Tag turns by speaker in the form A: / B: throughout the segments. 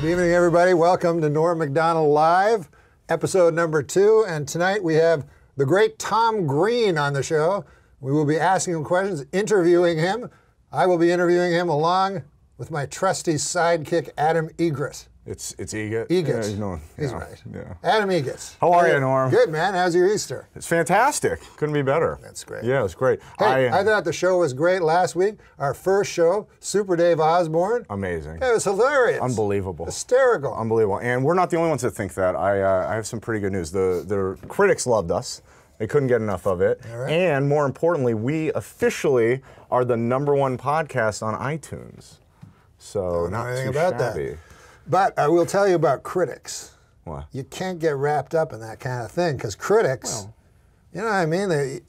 A: Good evening, everybody. Welcome to Norm Macdonald Live, episode number 2. And tonight we have the great Tom Green on the show. We will be asking him questions, interviewing him. I will be interviewing him along with my trusty sidekick, Adam Egret.
B: It's Egret.
A: Egret.
B: Yeah,
A: He's right.
B: Yeah.
A: Adam Egret.
B: How are you, Norm?
A: Good, man. How's your Easter?
B: It's fantastic. Couldn't be better.
A: That's great.
B: Yeah, it's great.
A: Hey, I thought the show was great last week. Our first show, Super Dave Osborne.
B: Amazing.
A: It was hilarious.
B: Unbelievable.
A: Hysterical.
B: Unbelievable. And we're not the only ones that think that. I have some pretty good news. The critics loved us. They couldn't get enough of it.
A: All right.
B: And more importantly, we officially are the #1 podcast on iTunes. So not
A: anything
B: too
A: about
B: shabby.
A: that. But I will tell you about critics.
B: What?
A: You can't get wrapped up in that kind of thing because critics, you know what I mean?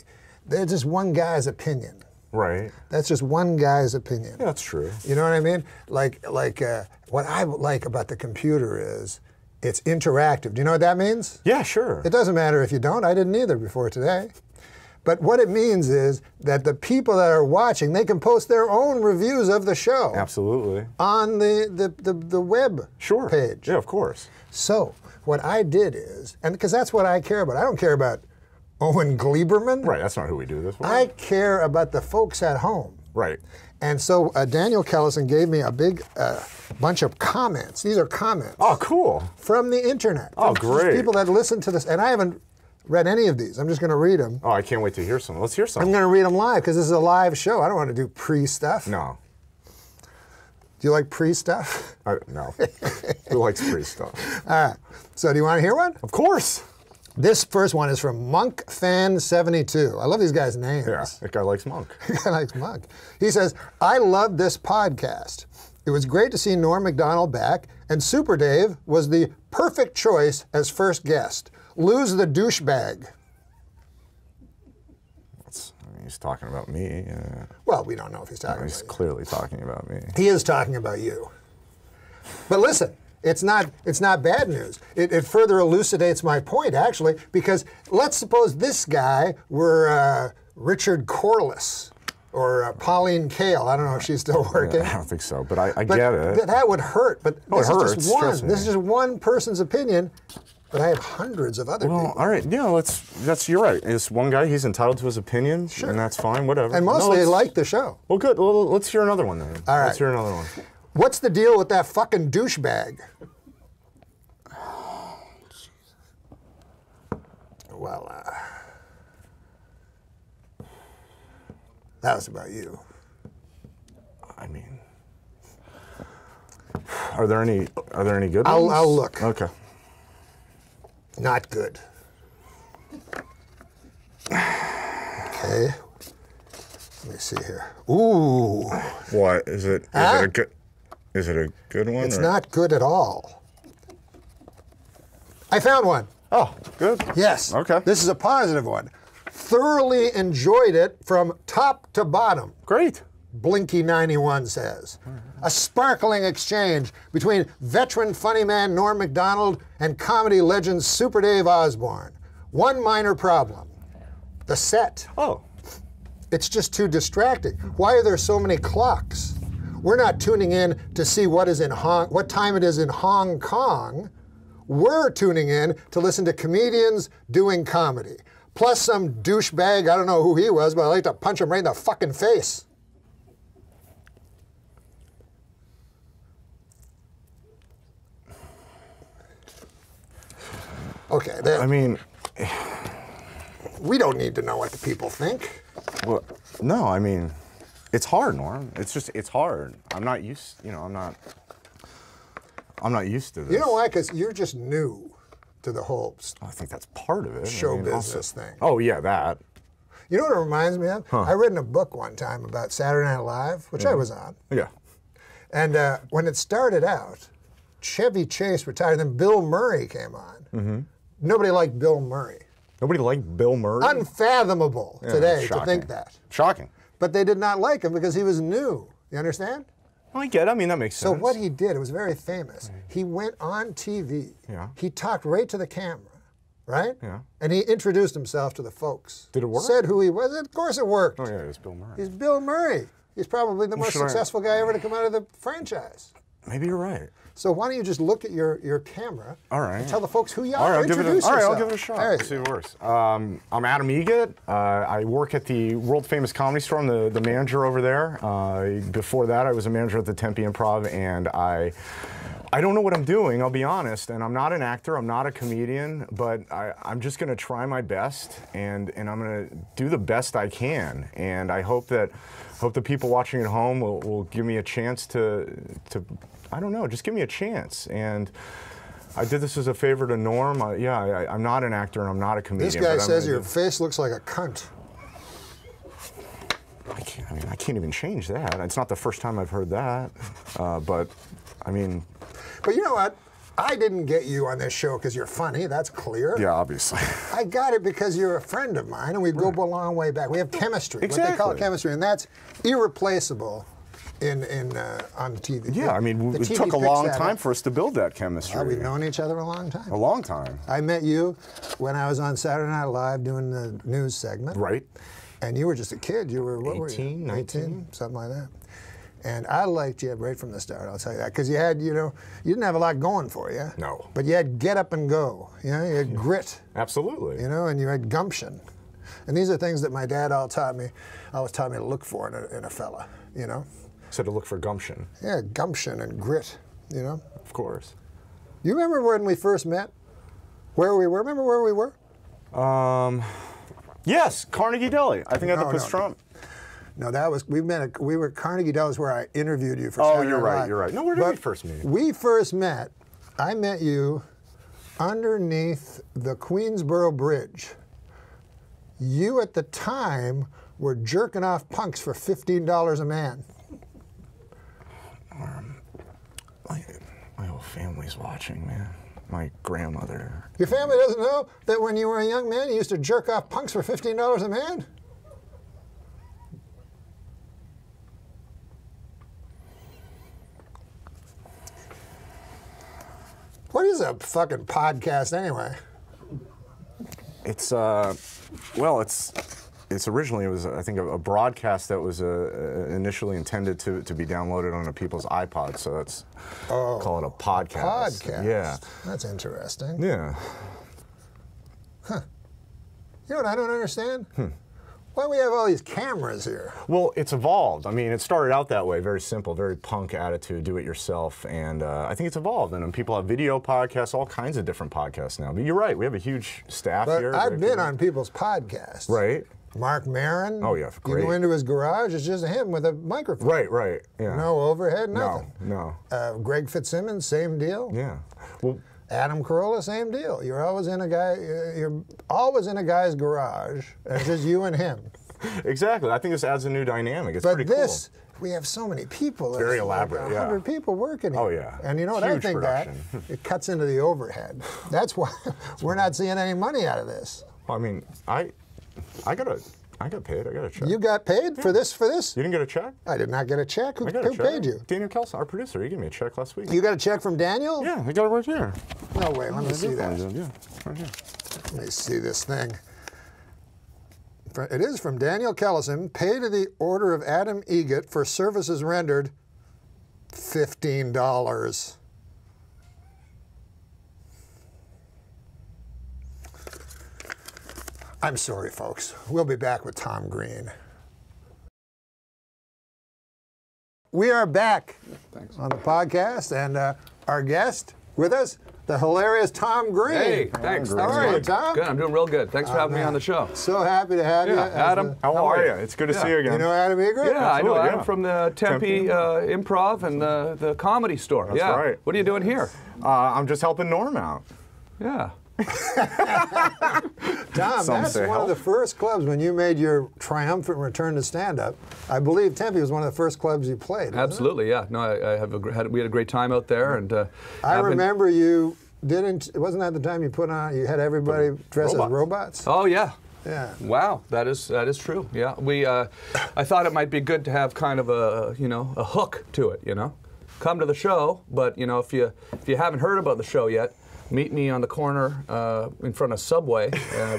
A: They're just one guy's opinion.
B: Right.
A: That's just one guy's opinion.
B: Yeah, that's true.
A: You know what I mean? Like what I like about the computer is it's interactive. Do you know what that means?
B: Yeah, sure.
A: It doesn't matter if you don't. I didn't either before today. But what it means is that the people that are watching, they can post their own reviews of the show.
B: Absolutely.
A: On the web page.
B: Yeah, of course.
A: So what I did is, and because that's what I care about. I don't care about Owen Gleiberman.
B: Right, that's not who we do this for.
A: I care about the folks at home.
B: Right.
A: And so Daniel Kellison gave me a big bunch of comments. These are comments.
B: Oh, cool.
A: From the internet.
B: Oh,
A: From
B: great.
A: People that listen to this, and I haven't read any of these. I'm just going to read them.
B: Oh, I can't wait to hear some. Let's hear some.
A: I'm going to read them live because this is a live show. I don't want to do pre-stuff.
B: No.
A: Do you like pre-stuff?
B: No. Who likes pre-stuff?
A: All right. So do you want to hear one?
B: Of course.
A: This first one is from MonkFan72. I love these guys' names.
B: Yeah, that guy likes Monk.
A: That guy likes Monk. He says, I love this podcast. It was great to see Norm Macdonald back, and Super Dave was the perfect choice as first guest. Lose the douchebag.
B: He's talking about me.
A: Well, we don't know if he's talking about you.
B: He's clearly talking about me.
A: He is talking about you. But listen, it's not bad news. It further elucidates my point, actually, because let's suppose this guy were Richard Corliss or Pauline Kael. I don't know if she's still working.
B: I don't think so, but I get it.
A: That would hurt, but this is just one.
B: Trust me.
A: This is just one person's opinion. But I have hundreds of other people.
B: All right, yeah, you're right. It's one guy, he's entitled to his opinion, and that's fine, whatever.
A: And mostly they like the show.
B: Well, good. Well, let's hear another one then.
A: All right.
B: Let's hear another one.
A: What's the deal with that fucking douchebag? Well, that was about you.
B: I mean, are there any good ones?
A: I'll look.
B: Okay.
A: Not good. Okay. Let me see here. Ooh.
B: What is it?
A: Huh?
B: Is it a good one?
A: It's not good at all. I found one.
B: Oh, good.
A: Yes.
B: Okay.
A: This is a positive one. Thoroughly enjoyed it from top to bottom.
B: Great.
A: Blinky91 says. A sparkling exchange between veteran funny man Norm Macdonald and comedy legend Super Dave Osborne. One minor problem. The set.
B: Oh.
A: It's just too distracting. Why are there so many clocks? We're not tuning in to see what time it is in Hong Kong. We're tuning in to listen to comedians doing comedy. Plus some douchebag, I don't know who he was, but I like to punch him right in the fucking face. Okay,
B: I mean,
A: we don't need to know what the people think.
B: Well, no, I mean, it's hard, Norm. It's hard. I'm not used to this.
A: You know why? Because you're just new to the whole
B: I think that's part of it.
A: Show business thing.
B: Oh, yeah, that.
A: You know what it reminds me of? I read in a book one time about Saturday Night Live, which I was on.
B: Yeah.
A: And when it started out, Chevy Chase retired, then Bill Murray came on. Nobody liked Bill Murray.
B: Nobody liked Bill Murray?
A: Unfathomable today to think that.
B: Shocking.
A: But they did not like him because he was new. You understand?
B: Well, I get it. I mean, that makes sense.
A: So what he did, it was very famous. He went on TV.
B: Yeah.
A: He talked right to the camera, right?
B: Yeah.
A: And he introduced himself to the folks.
B: Did it work?
A: Said who he was. Of course it worked.
B: Oh, yeah, it was Bill Murray.
A: He's Bill Murray. He's probably the most successful guy ever to come out of the franchise.
B: Maybe you're right.
A: So why don't you just look at your camera and tell the folks who you are.
B: All right, I'll give it a shot.
A: Let's
B: see what works. I'm Adam Egett. I work at the world famous Comedy Store. I'm the manager over there. Before that, I was a manager at the Tempe Improv, and I don't know what I'm doing, I'll be honest, and I'm not an actor, I'm not a comedian, but I'm just gonna try my best, and I'm gonna do the best I can, and I hope the people watching at home will give me a chance to I don't know, just give me a chance. And I did this as a favor to Norm. I'm not an actor and I'm not a comedian.
A: This guy says your face looks like a cunt.
B: I can't even change that. It's not the first time I've heard that, but I mean.
A: But you know what? I didn't get you on this show because you're funny, that's clear.
B: Yeah, obviously.
A: I got it because you're a friend of mine and we go a long way back. We have chemistry, what they call chemistry, and that's irreplaceable on TV.
B: Yeah, I mean, it took a long time for us to build that chemistry.
A: We've known each other a long time.
B: A long time.
A: I met you when I was on Saturday Night Live doing the news segment.
B: Right.
A: And you were just a kid. You were, what
B: 18,
A: were you?
B: 19.
A: 18, something like that. And I liked you right from the start, I'll tell you that. Because you had, you didn't have a lot going for you.
B: No.
A: But you had get up and go. You had grit.
B: Absolutely.
A: And you had gumption. And these are things that my dad always taught me to look for in a fella,
B: So to look for gumption.
A: Yeah, gumption and grit,
B: Of course.
A: You remember when we first met? Where we were? Remember where we were?
B: Yes, Carnegie Deli. I think at the Pastrana.
A: No, we were at Carnegie Deli is where I interviewed you for Saturday Night Live.
B: You're right. No, where did we first meet?
A: We first met, I met you underneath the Queensboro Bridge. You at the time were jerking off punks for $15 a man.
B: My whole family's watching, man. My grandmother.
A: Your family doesn't know that when you were a young man, you used to jerk off punks for $15 a man? What is a fucking podcast anyway?
B: It's originally, it was, I think, a broadcast that was initially intended to be downloaded onto people's iPods, so that's, call it a podcast.
A: Podcast.
B: Yeah.
A: That's interesting.
B: Yeah.
A: Huh. You know what I don't understand? Why do we have all these cameras here?
B: Well, it's evolved. I mean, it started out that way, very simple, very punk attitude, do it yourself, and I think it's evolved. And people have video podcasts, all kinds of different podcasts now. But you're right, we have a huge staff here.
A: But I've been on people's podcasts.
B: Right.
A: Mark Maron.
B: Oh yeah, great.
A: You go into his garage, it's just him with a microphone.
B: Right. Yeah.
A: No overhead, nothing.
B: No.
A: Greg Fitzsimmons, same deal.
B: Yeah. Well,
A: Adam Carolla, same deal. You're always in a guy's garage, and it's just you and him.
B: Exactly. I think this adds a new dynamic. It's pretty
A: cool. We have so many people.
B: It's very elaborate,
A: like 100 people working here.
B: Oh, yeah.
A: And you know what
B: Huge
A: I think
B: production.
A: It cuts into the overhead. That's why we're not seeing any money out of this.
B: Well, I mean, I got paid. I got a check.
A: You got paid for this?
B: You didn't get a check?
A: I did not get a check. Who paid you?
B: Daniel Kelson, our producer. He gave me a check last week.
A: You got a check from Daniel?
B: Yeah, I got it right here.
A: No way. Let me see that.
B: Yeah, right here.
A: Let me see this thing. It is from Daniel Kellison, pay to the order of Adam Egett for services rendered, $15. I'm sorry, folks. We'll be back with Tom Green. We are back on the podcast, and our guest with us, the hilarious Tom Green.
C: Hey, thanks.
A: How are you, Tom?
C: Good, I'm doing real good. Thanks for having me on the show.
A: So happy to have you.
C: Adam,
B: how are you? It's good to see you again.
A: You know Adam Egett?
C: Yeah, I know Adam from the Tempe Improv and the Comedy Store.
B: That's right.
C: What are you doing here?
B: I'm just helping Norm out.
C: Yeah.
A: Tom, that's one of the first clubs when you made your triumphant return to stand-up. I believe Tempe was one of the first clubs you played.
C: Absolutely, yeah. No, we had a great time out there, and
A: I remember you didn't. Wasn't that the time you had everybody dressed as robots?
C: Oh yeah.
A: Yeah.
C: Wow, that is true. Yeah, I thought it might be good to have kind of a hook to it. Come to the show, but if you haven't heard about the show yet. meet me on the corner in front of Subway,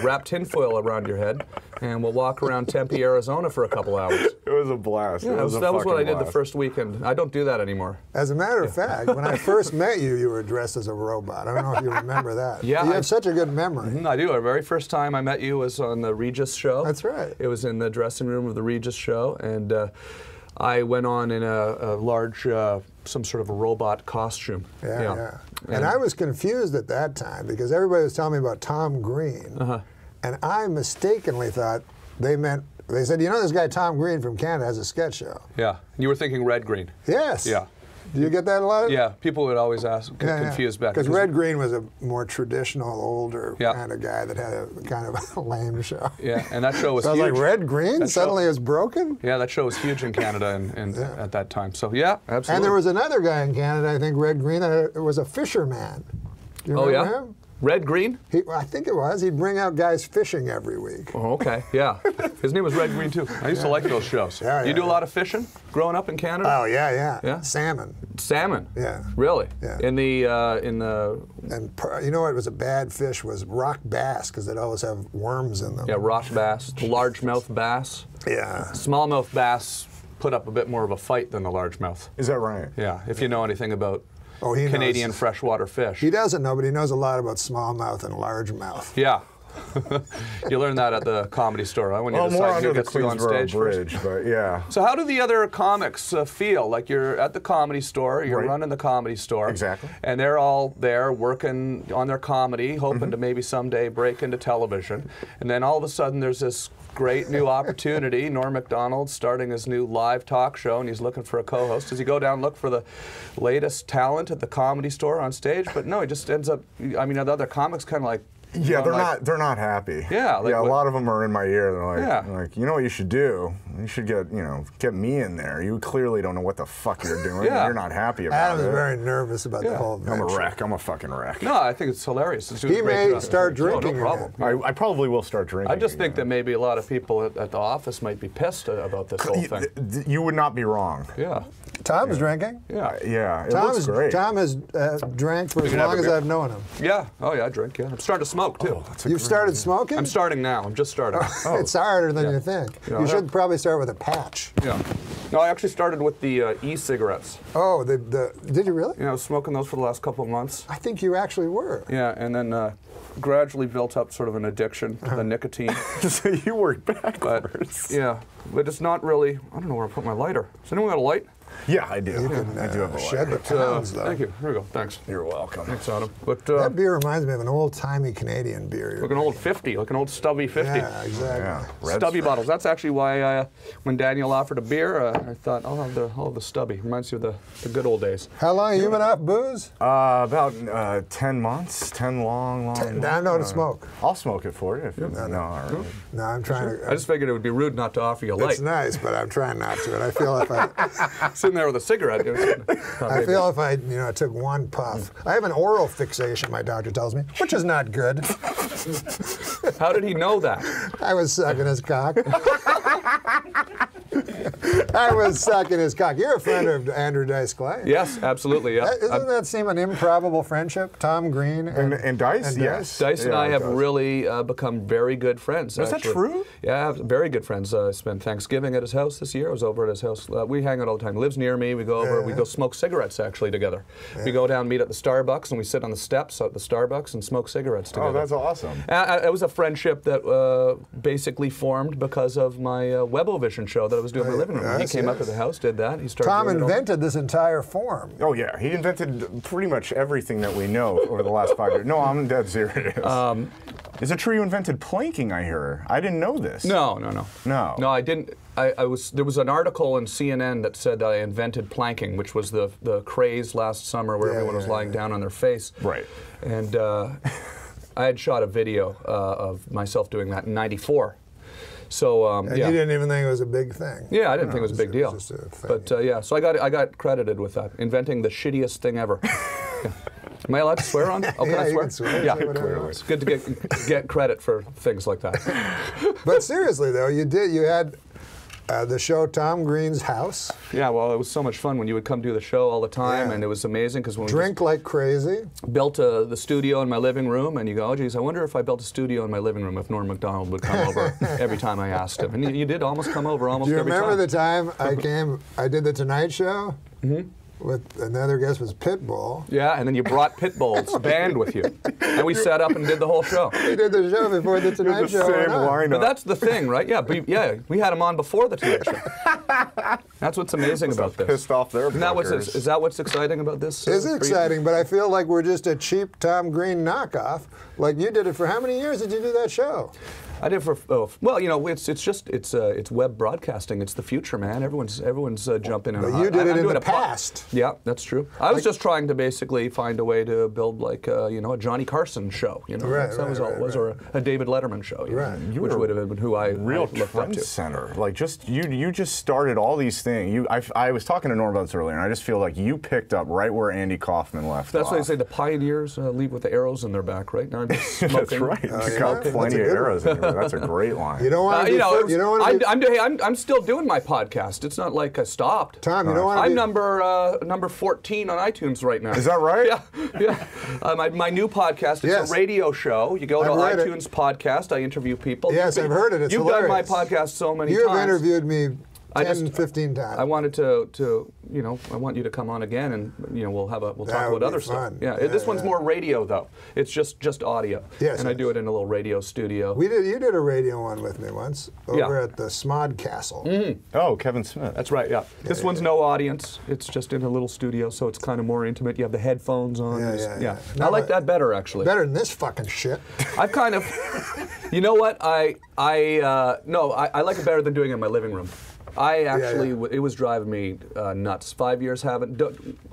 C: wrap tinfoil around your head, and we'll walk around Tempe, Arizona for a couple hours.
B: It was a blast.
C: Yeah, that was what I did the first weekend. I don't do that anymore.
A: As a matter of fact, when I first met you, you were dressed as a robot. I don't know if you remember that.
C: Yeah,
A: you have such a good memory.
C: I do. The very first time I met you was on the Regis show.
A: That's right.
C: It was in the dressing room of the Regis show, and I went on in a large, some sort of a robot costume.
A: Yeah. And I was confused at that time because everybody was telling me about Tom Green, and I mistakenly thought they said, you know, this guy Tom Green from Canada has a sketch show.
C: Yeah. You were thinking Red Green.
A: Yes.
C: Yeah.
A: Do you get that a lot?
C: Yeah, people would always ask, confused back.
A: Because Red Green was a more traditional, older kind of guy that had a kind of a lame show.
C: Yeah, and that show was huge.
A: I was like, Red Green suddenly is broken?
C: Yeah, that show was huge in Canada and at that time. So yeah, absolutely.
A: And there was another guy in Canada, I think Red Green, that was a fisherman. Do you remember him?
C: Red Green?
A: I think it was. He'd bring out guys fishing every week.
C: Oh, okay, yeah. His name was Red Green, too. I used to like those shows. You do a lot of fishing growing up in Canada?
A: Oh, yeah. Salmon.
C: Salmon?
A: Yeah.
C: Really?
A: Yeah.
C: And you
A: know what was a bad fish was rock bass, because they'd always have worms in them.
C: Yeah, rock bass, the largemouth bass.
A: Yeah.
C: Smallmouth bass put up a bit more of a fight than the largemouth.
B: Is that right?
C: Yeah, if you know anything about
A: he
C: Canadian
A: knows.
C: Freshwater fish.
A: He doesn't know, but he knows a lot about smallmouth and largemouth.
C: Yeah. You learn that at the Comedy Store. When you
B: more
C: decide
B: under
C: who
B: the
C: gets to go on stage
B: Bridge,
C: first.
B: but yeah.
C: So how do the other comics feel? Like you're at the Comedy Store, you're running the Comedy Store.
B: Exactly.
C: And they're all there working on their comedy, hoping to maybe someday break into television. And then all of a sudden there's this great new opportunity. Norm Macdonald starting his new live talk show, and he's looking for a co-host. Does he go down and look for the latest talent at the Comedy Store on stage? But no, he just ends up, I mean, the other comics kind of like,
B: yeah, they're not happy.
C: Yeah,
B: a lot of them are in my ear. They're like, you know what you should do? You should get me in there. You clearly don't know what the fuck you're doing. You're not happy about
A: Adam
B: it.
A: is very nervous about the whole venture.
B: I'm a wreck. I'm a fucking wreck.
C: No, I think it's hilarious.
A: He may start drinking.
C: No problem.
B: I probably will start drinking.
C: I just think that maybe a lot of people at the office might be pissed about this whole thing.
B: You would not be wrong.
C: Yeah.
A: Tom's drinking.
B: Yeah. It looks great.
A: Tom has drank for as long as I've known him.
C: Yeah. Oh yeah, I drink. Yeah. I'm starting to smoke too.
A: You've started smoking?
C: I'm starting now. I'm just starting.
A: It's harder than you think. You should probably start with a patch.
C: Yeah. No, I actually started with the e-cigarettes.
A: Oh, did you really?
C: I was smoking those for the last couple of months.
A: I think you actually were.
C: Yeah, and then gradually built up sort of an addiction to the nicotine.
B: So you work backwards.
C: But it's not really. I don't know where I put my lighter. Does anyone got a light?
B: Yeah, I do.
A: I
B: do have a
A: shed
B: lighter.
A: the pounds, though.
C: Thank you. Here we go. Thanks.
B: You're welcome.
C: Thanks, Adam. But
A: that beer reminds me of an old-timey Canadian beer.
C: Like an old 50, like an old stubby 50.
A: Yeah, exactly.
B: Yeah.
C: Stubby bottles. That's actually why when Daniel offered a beer, I thought I'll have the stubby. Reminds you of the good old days.
A: How long have you been off booze?
B: About 10 months. 10 long months.
A: I know to smoke.
B: I'll smoke it for you. All right.
A: No, I'm trying to.
C: I just figured it would be rude not to offer you a light.
A: It's nice, but I'm trying not to. And I feel if I
C: sitting there with a cigarette.
A: I feel if I took one puff. I have an oral fixation, my doctor tells me, which is not good.
C: How did he know that?
A: I was sucking his cock. I was sucking his cock. You're a friend of Andrew Dice Clay.
C: Yes, absolutely. Yeah.
A: Doesn't that seem an improbable friendship? Tom Green
B: and Dice? Yes.
C: Dice and I have really become very good friends.
B: Is that true?
C: Yeah, very good friends. I spent Thanksgiving at his house this year. I was over at his house. We hang out all the time. He lives near me. We go over. We go smoke cigarettes actually together. We go down, meet at the Starbucks, and we sit on the steps at the Starbucks and smoke cigarettes together.
B: Oh, that's awesome.
C: It was a friendship that basically formed because of my Webovision show that I was doing in my living room. He came up to the house, did that. He started.
A: Tom invented this entire form.
B: Oh yeah, he invented pretty much everything that we know over the last 5 years. No, I'm dead serious. Is it true you invented planking? I hear. I didn't know this.
C: No, I didn't. There was an article in CNN that said that I invented planking, which was the craze last summer where everyone was lying down on their face.
B: Right.
C: And I had shot a video of myself doing that in '94. So
A: and you didn't even think it was a big thing.
C: Yeah, I didn't think it was a big deal.
A: Just a thing.
C: But yeah, so I got credited with that, inventing the shittiest thing ever. Am I allowed to swear on? Oh, can I swear?
A: You can swear.
C: Yeah,
A: Clearly.
C: it's good to get credit for things like that.
A: But seriously though, you had The show Tom Green's House.
C: Yeah, well, it was so much fun when you would come do the show all the time, and it was amazing because when
A: Drink like crazy.
C: we built the studio in my living room, and you go, oh, geez, I wonder if I built a studio in my living room if Norm Macdonald would come over every time I asked him. And you did almost come over almost every time.
A: Do you remember the time I came, I did the Tonight Show?
C: Mm-hmm.
A: With another guest was Pitbull.
C: Yeah, and then you brought Pitbull's band with you. And we sat up and did the whole show.
A: We did the show before the Tonight Show.
B: Same lineup.
C: But that's the thing, right? Yeah, we had him on before the Tonight Show. That's what's amazing about this.
B: Pissed off their
C: Is that what's exciting about this?
A: It's exciting, but I feel like we're just a cheap Tom Green knockoff. Like you did it for how many years did you do that show?
C: I did for well, you know, it's web broadcasting. It's the future, man. Everyone's jumping in.
A: But you did it in the past.
C: Yeah, that's true. I was just trying to basically find a way to build like you know, a Johnny Carson show. You know, that was all it was, or a David Letterman show. You know, which would have been who I looked up to.
B: Center. Like just you just started all these things. I was talking to Norm about this earlier, and I just feel like you picked up right where Andy Kaufman left
C: That's
B: off.
C: why they say the pioneers leave with the arrows in their back, right? Now I'm just smoking.
B: That's right. You got plenty of arrows in there. That's a great line.
A: You don't want to. You don't want to.
C: I'm still doing my podcast. It's not like I stopped.
A: Tom, you don't want to.
C: I'm number 14 on iTunes right now.
B: Is that right?
C: Yeah. My new podcast is a radio show. You go to iTunes podcast. I interview people.
A: Yes, I've heard it. It's hilarious.
C: You've done my podcast so many times.
A: You have interviewed me 15 times.
C: I wanted to you know, I want you to come on again, and you know, we'll talk about other stuff. Yeah, this one's more radio though. It's just audio.
A: Yes,
C: and I do it in a little radio studio.
A: You did a radio one with me once over at the Smod Castle.
C: Mm-hmm.
B: Oh, Kevin Smith.
C: That's right. Yeah. This one's no audience. It's just in a little studio, so it's kind of more intimate. You have the headphones on.
A: Yeah.
C: I like that better actually.
A: Better than this fucking shit.
C: I've kind of, you know what? I like it better than doing it in my living room. I actually, it was driving me nuts. 5 years haven't.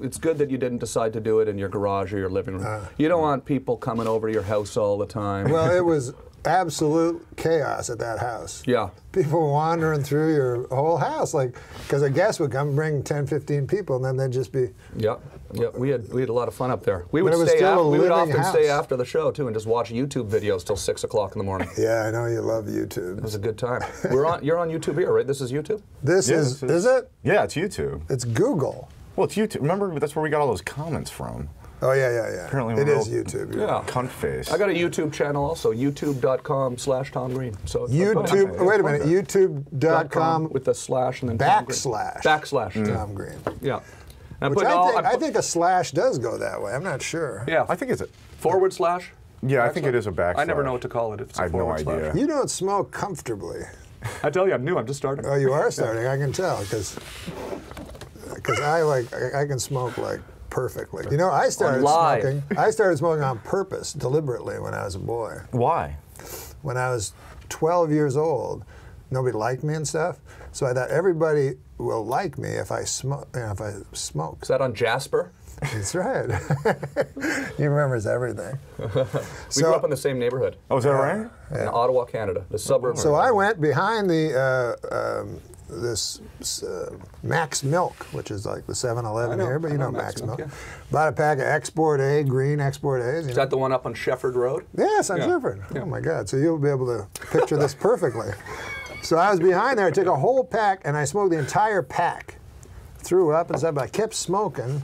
C: It's good that you didn't decide to do it in your garage or your living room. You don't want people coming over to your house all the time.
A: Well, it was absolute chaos at that house.
C: Yeah.
A: People wandering through your whole house, like, because a guest would come bring 10, 15 people, and then they'd just be.
C: Yeah. We had a lot of fun up there. We would often stay after the show too and just watch YouTube videos till 6 o'clock in the morning.
A: Yeah, I know you love YouTube.
C: It was a good time. You're on YouTube here, right? This is YouTube?
A: Is it?
B: Yeah, it's YouTube.
A: It's Google.
B: Well, it's YouTube. Remember, that's where we got all those comments from.
A: Oh, yeah.
B: Apparently
A: it is YouTube.
C: Yeah.
B: Cunt face.
C: I got a YouTube channel also, youtube.com/Tom Green. So
A: YouTube, wait a minute, youtube.com
C: with the slash and then
A: backslash
C: Tom
A: Green.
C: Yeah.
A: Which I think a slash does go that way. I'm not sure.
C: Yeah.
B: I think it's a
C: forward slash?
B: Yeah, I think it is a backslash.
C: I never know what to call it. If it's
B: I have no idea.
A: You don't smoke comfortably.
C: I tell you, I'm new. I'm just starting.
A: Oh, you are starting. I can tell because I can smoke like perfectly. You know, I started smoking on purpose, deliberately when I was a boy.
B: Why?
A: When I was 12 years old, nobody liked me and stuff. So I thought everybody will like me if I smoke.
C: Is that on Jasper?
A: That's right. He remembers everything.
C: We grew up in the same neighborhood.
B: Oh, is that right?
C: In Ottawa, Canada, the suburb.
A: So I went behind the this Max Milk, which is like the 7-Eleven here, but you know Max Milk. Yeah. Bought a pack of Export A, green Export A's.
C: Is that the one up on Shefford Road?
A: Yes, on Shefford. Yeah. Oh my God! So you'll be able to picture this perfectly. So I was behind there. I took a whole pack and I smoked the entire pack. Threw up and stuff, but I kept smoking.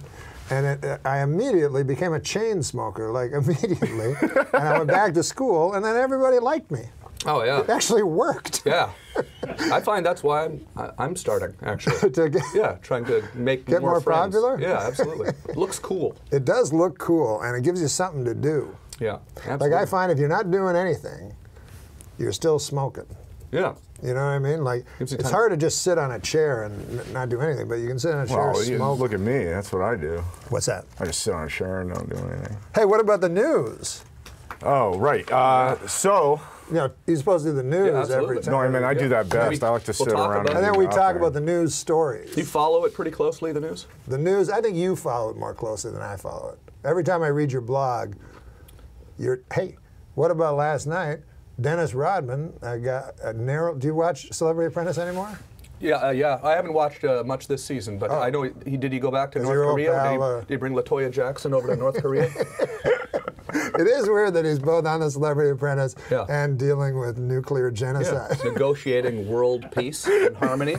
A: And I immediately became a chain smoker, like immediately. And I went back to school, and then everybody liked me.
C: Oh, yeah.
A: It actually worked.
C: Yeah. I find that's why I'm starting, actually. Trying to get more friends.
A: Popular?
C: Yeah, absolutely. It looks cool.
A: It does look cool, and it gives you something to do.
C: Yeah, absolutely.
A: Like I find if you're not doing anything, you're still smoking.
C: Yeah.
A: You know what I mean? Like, it's hard to just sit on a chair and not do anything, but you can sit on a chair and smoke.
B: Look at me. That's what I do.
A: What's that?
B: I just sit on a chair and don't do anything.
A: Hey, what about the news?
B: Oh, right. So...
A: You know, you're supposed to do the news every time.
B: No, I mean, I do that best. I like to sit around.
A: And then we talk about the news stories.
C: Do you follow it pretty closely, the news?
A: The news, I think you follow it more closely than I follow it. Every time I read your blog, hey, what about last night? Dennis Rodman got a narrow. Do you watch Celebrity Apprentice anymore?
C: Yeah. I haven't watched much this season, but I know did he go back to North Korea? Did he bring LaToya Jackson over to North Korea?
A: It is weird that he's both on The Celebrity Apprentice
C: Yeah.
A: and dealing with nuclear genocide.
C: Yeah, negotiating world peace and harmony,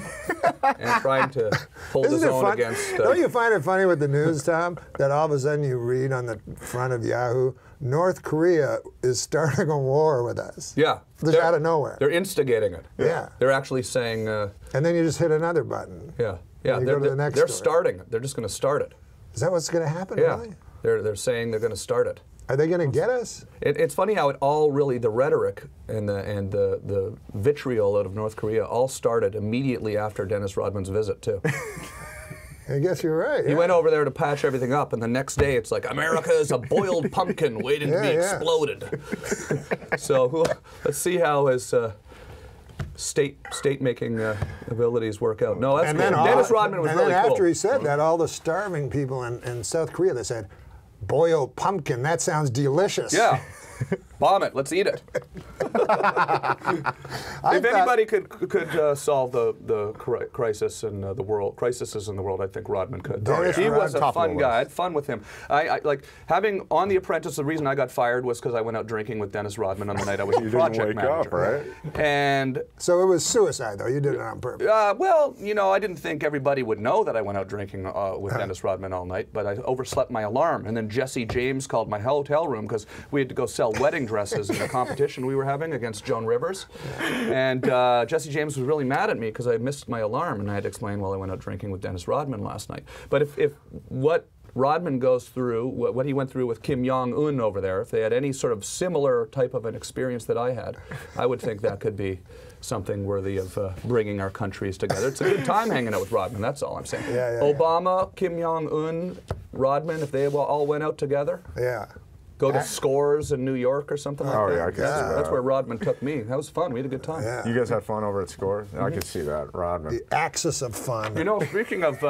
C: and trying to hold his
A: Isn't it
C: own
A: fun?
C: against.
A: Don't you find it funny with the news, Tom, that all of a sudden you read on the front of Yahoo, North Korea is starting a war with us.
C: Yeah,
A: Just out of nowhere.
C: They're instigating it.
A: Yeah.
C: They're actually saying.
A: And then you just hit another button.
C: Yeah, yeah.
A: And you go to the next
C: they're
A: story.
C: starting it. They're just going to start it.
A: Is that what's going to happen,
C: Yeah,
A: really?
C: they're saying they're going to start it.
A: Are they going to get us?
C: It's funny how it all really, the rhetoric and the vitriol out of North Korea all started immediately after Dennis Rodman's visit too.
A: I guess you're right.
C: He went over there to patch everything up, and the next day it's like America is a boiled pumpkin waiting to be exploded. So let's see how his state-making abilities work out. No, that's cool. Dennis Rodman was really cool.
A: And then after he said that, all the starving people in South Korea, they said, boiled pumpkin, that sounds delicious.
C: Yeah. Bomb it. Let's eat it. If anybody could solve the crisis in the world, crises in the world, I think Rodman could. He was a fun guy. I had fun with him. I like having on The Apprentice. The reason I got fired was because I went out drinking with Dennis Rodman on the night I was a project manager.
B: Right?
C: And
A: so it was suicide, though. You did it on purpose.
C: well, you know, I didn't think everybody would know that I went out drinking with Dennis Rodman all night, but I overslept my alarm, and then Jesse James called my hotel room because we had to go sell wedding dresses in a competition we were having against Joan Rivers. And Jesse James was really mad at me because I missed my alarm, and I had to explain, well, I went out drinking with Dennis Rodman last night. But if what Rodman goes through, what he went through with Kim Jong-un over there, if they had any sort of similar type of an experience that I had, I would think that could be something worthy of bringing our countries together. It's a good time hanging out with Rodman, that's all I'm saying. Obama, Kim Jong-un, Rodman, if they all went out together.
A: Yeah.
C: Go to Scores in New York or something like that.
B: Oh, yeah, I can see that.
C: That's where Rodman took me. That was fun. We had a good time.
A: Yeah.
B: You guys had fun over at Scores? I could see that, Rodman.
A: The axis of fun.
C: You know, speaking of,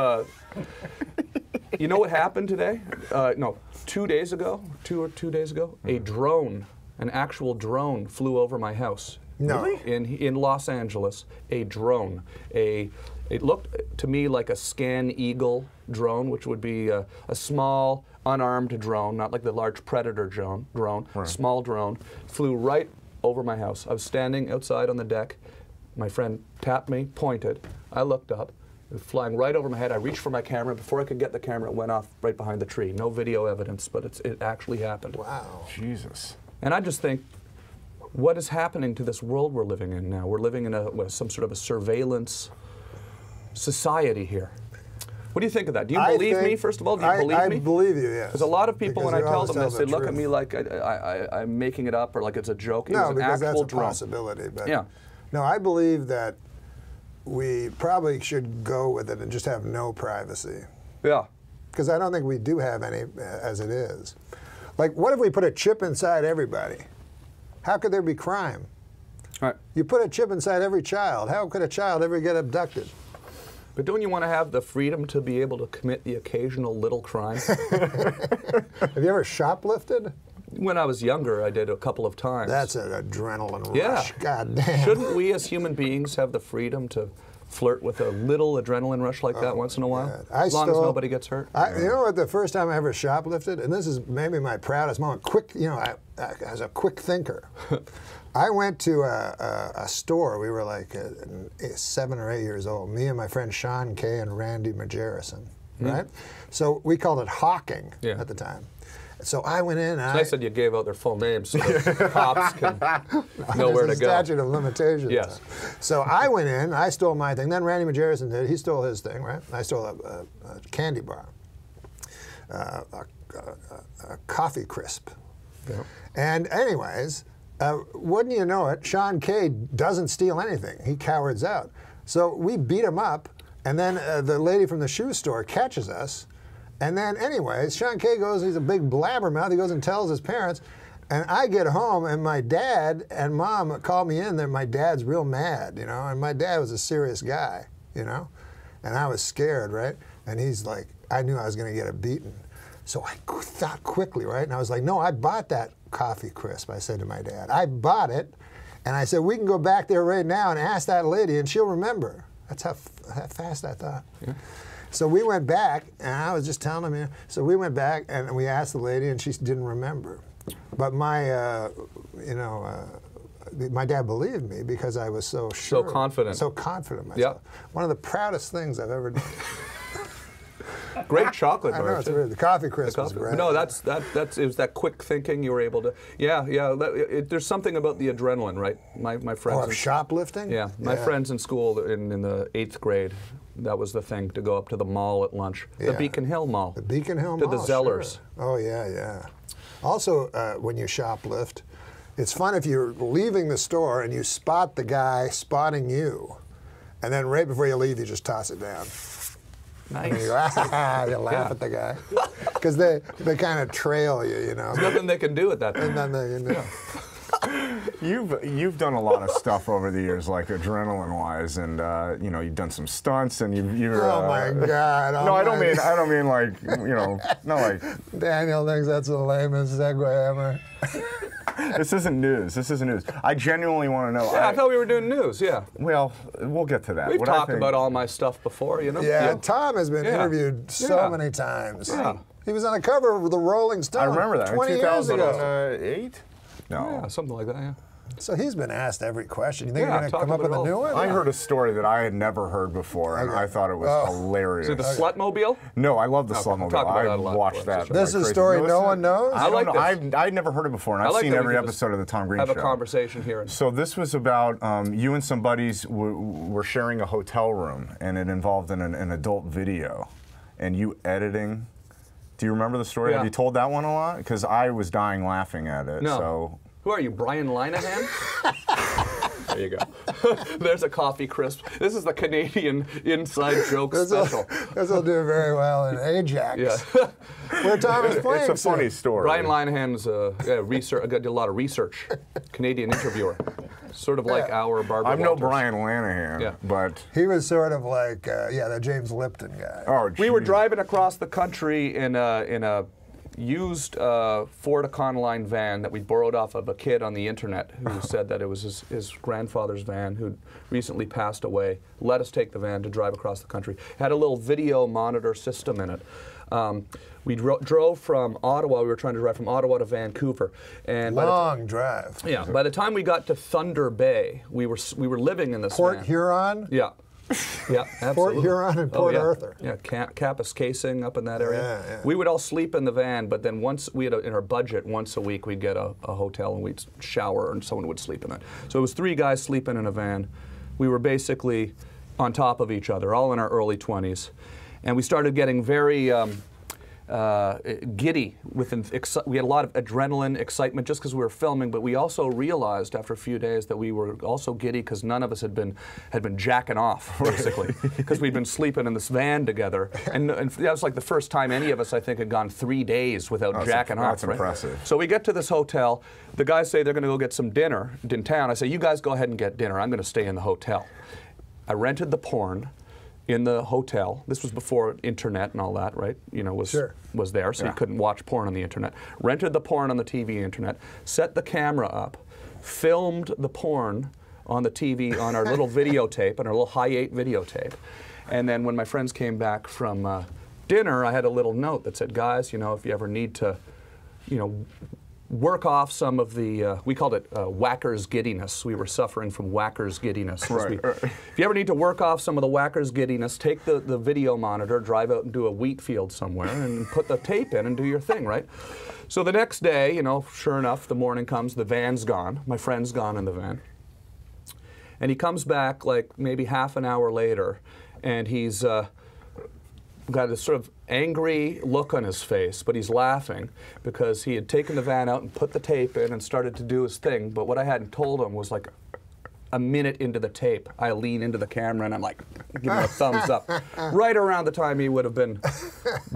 C: you know what happened today? No, 2 days ago, 2 days ago, a drone, an actual drone flew over my house.
A: No.
C: In Los Angeles, a drone. It looked to me like a Scan Eagle drone, which would be a small, unarmed drone, not like the large Predator drone,
B: Right.
C: Small drone, flew right over my house. I was standing outside on the deck. My friend tapped me, pointed. I looked up. It was flying right over my head. I reached for my camera. Before I could get the camera, it went off right behind the tree. No video evidence, but it actually happened.
A: Wow.
B: Jesus.
C: And I just think, what is happening to this world we're living in now? We're living in some sort of a surveillance society here. What do you think of that? Do you believe me, first of all? Do you believe me?
A: I believe you, yes.
C: Because a lot of people, when I tell them this, they look
A: truth.
C: at me like I'm making it up or like it's a joke. It
A: No,
C: was an
A: because
C: actual
A: that's a
C: drone.
A: possibility. But
C: Yeah.
A: no, I believe that we probably should go with it and just have no privacy.
C: Yeah.
A: Because I don't think we do have any as it is. Like, what if we put a chip inside everybody? How could there be crime?
C: Right.
A: You put a chip inside every child. How could a child ever get abducted?
C: But don't you want to have the freedom to be able to commit the occasional little crime?
A: Have you ever shoplifted?
C: When I was younger, I did a couple of times.
A: That's an adrenaline rush.
C: Yeah.
A: God damn.
C: Shouldn't we as human beings have the freedom to flirt with a little adrenaline rush like that once in a while?
A: God.
C: As long as nobody gets hurt?
A: You know what, the first time I ever shoplifted, and this is maybe my proudest moment, as a quick thinker, I went to a store. We were like 7 or 8 years old, me and my friend Sean Kay and Randy Majerison, right? So we called it hawking at the time. So I went in.
C: It's nice that you gave out their full names so the cops can know where to go.
A: Statute of limitations.
C: Yes.
A: So I went in. I stole my thing. Then Randy Majerison did. He stole his thing, right? I stole a candy bar, a coffee crisp.
C: Yeah.
A: And anyways, wouldn't you know it, Sean Kay doesn't steal anything. He cowards out. So we beat him up, and then the lady from the shoe store catches us. And then anyways, Sean Kay goes, he's a big blabbermouth, he goes and tells his parents, and I get home and my dad and mom call me in there, my dad's real mad, you know, and my dad was a serious guy, you know, and I was scared, right? And he's like, I knew I was gonna get a beating. So I thought quickly, right? And I was like, no, I bought that coffee crisp, I said to my dad. I bought it, and I said, we can go back there right now and ask that lady and she'll remember. That's how fast I thought. Yeah. So we went back, and I was just telling him, so we went back and we asked the lady, and she didn't remember. But my, my dad believed me because I was so sure.
C: So confident.
A: So confident in myself.
C: Yep.
A: One of the proudest things I've ever done.
C: Great chocolate
A: I
C: bar.
A: know, it's weird. The coffee crisp was great.
C: No, it was that quick thinking you were able to. Yeah. There's something about the adrenaline, right? My friends.
A: Oh, of shoplifting?
C: Yeah, my friends in school in the 8th grade, that was the thing, to go up to the mall at lunch. The Beacon Hill Mall.
A: The Beacon Hill
C: to
A: Mall.
C: To the Zellers.
A: Sure. Oh yeah. Also, when you shoplift, it's fun if you're leaving the store and you spot the guy spotting you, and then right before you leave, you just toss it down.
C: Nice.
A: And you laugh at the guy because they kind of trail you, you know.
C: There's nothing they can do at that point.
A: And then
B: You've done a lot of stuff over the years, like adrenaline-wise, and you've done some stunts, and you're.
A: Oh my God!
B: No, I don't mean like not like.
A: Daniel thinks that's the lamest segue ever.
B: This isn't news. I genuinely want to know.
C: Yeah, I thought we were doing news. Yeah.
B: Well, we'll get to that.
C: We've talked about all my stuff before, you know.
A: Yeah, Tom has been interviewed so many times.
C: Yeah.
A: He was on the cover of the Rolling Stone.
B: I remember that
A: 20
B: in
A: years ago.
B: 2008. No.
C: Yeah, something like that. Yeah.
A: So he's been asked every question. You think
C: Yeah,
A: you're going to come up with a new one?
B: I heard a story that I had never heard before, and I thought it was hilarious.
C: Is it the Slutmobile?
B: No, I love the Slutmobile.
C: talk about that a lot.
B: Watched that.
A: This is a
B: like
A: story
B: crazy.
A: no one knows?
B: I
C: like
B: don't know.
C: this.
B: I'd never heard it before, and
C: I
B: I've
C: like
B: seen
C: that we
B: every
C: can
B: episode of the Tom Green
C: Have
B: Show.
C: a conversation here.
B: So this was about you and some buddies were sharing a hotel room, and it involved an adult video, and you editing. Do you remember the story?
C: Yeah.
B: Have you told that one a lot? Because I was dying laughing at it.
C: No.
B: So.
C: Who are you, Brian Linehan? There you go. There's a coffee crisp. This is the Canadian inside joke special.
A: This will do very well in Ajax.
C: Yeah.
A: Where Tom is playing.
B: It's a funny story.
C: Brian Linehan's did a lot of research. Canadian interviewer. Sort of like our Barbara
B: I'm no
C: Walters.
B: Brian Lanahan, but
A: He was sort of like, the James Lipton guy.
B: oh,
C: We were
B: geez.
C: driving across the country in a used Ford Econoline van that we borrowed off of a kid on the internet who said that it was his grandfather's van who'd recently passed away. Let us take the van to drive across the country. Had a little video monitor system in it. We drove from Ottawa. We were trying to drive from Ottawa to Vancouver, and
A: Long drive.
C: by the time we got to Thunder Bay, we were living in this
A: Port
C: van.
A: Huron?
C: Yeah. Yeah, absolutely.
A: Port Huron and Port
C: yeah.
A: Arthur.
C: Yeah, Capus Casing up in that area.
A: Yeah.
C: We would all sleep in the van, but then once we had in our budget, once a week we'd get a hotel and we'd shower and someone would sleep in that. So it was 3 guys sleeping in a van. We were basically on top of each other, all in our early 20s. And we started getting very giddy. We had a lot of adrenaline, excitement just because we were filming, but we also realized after a few days that we were also giddy because none of us had been jacking off, basically, because we'd been sleeping in this van together. And that was like the first time any of us, I think, had gone 3 days without jacking off.
B: That's impressive.
C: So we get to this hotel. The guys say they're going to go get some dinner in town. I say, you guys go ahead and get dinner. I'm going to stay in the hotel. I rented the porn in the hotel. This was before internet and all that, right? Was there, so you couldn't watch porn on the internet. Rented the porn on the TV internet, set the camera up, filmed the porn on the TV on our little videotape, on our little Hi8 videotape. And then when my friends came back from dinner, I had a little note that said, guys, if you ever need to, work off some of the, we called it whacker's giddiness. We were suffering from whacker's giddiness.
B: Right.
C: If you ever need to work off some of the whacker's giddiness, take the video monitor, drive out and do a wheat field somewhere and put the tape in and do your thing, right? So the next day, sure enough, the morning comes, the van's gone. My friend's gone in the van. And he comes back like maybe half an hour later, and he's got a sort of angry look on his face, but he's laughing because he had taken the van out and put the tape in and started to do his thing. But what I hadn't told him was like a minute into the tape, I lean into the camera and I'm like, giving him a thumbs up. Right around the time he would have been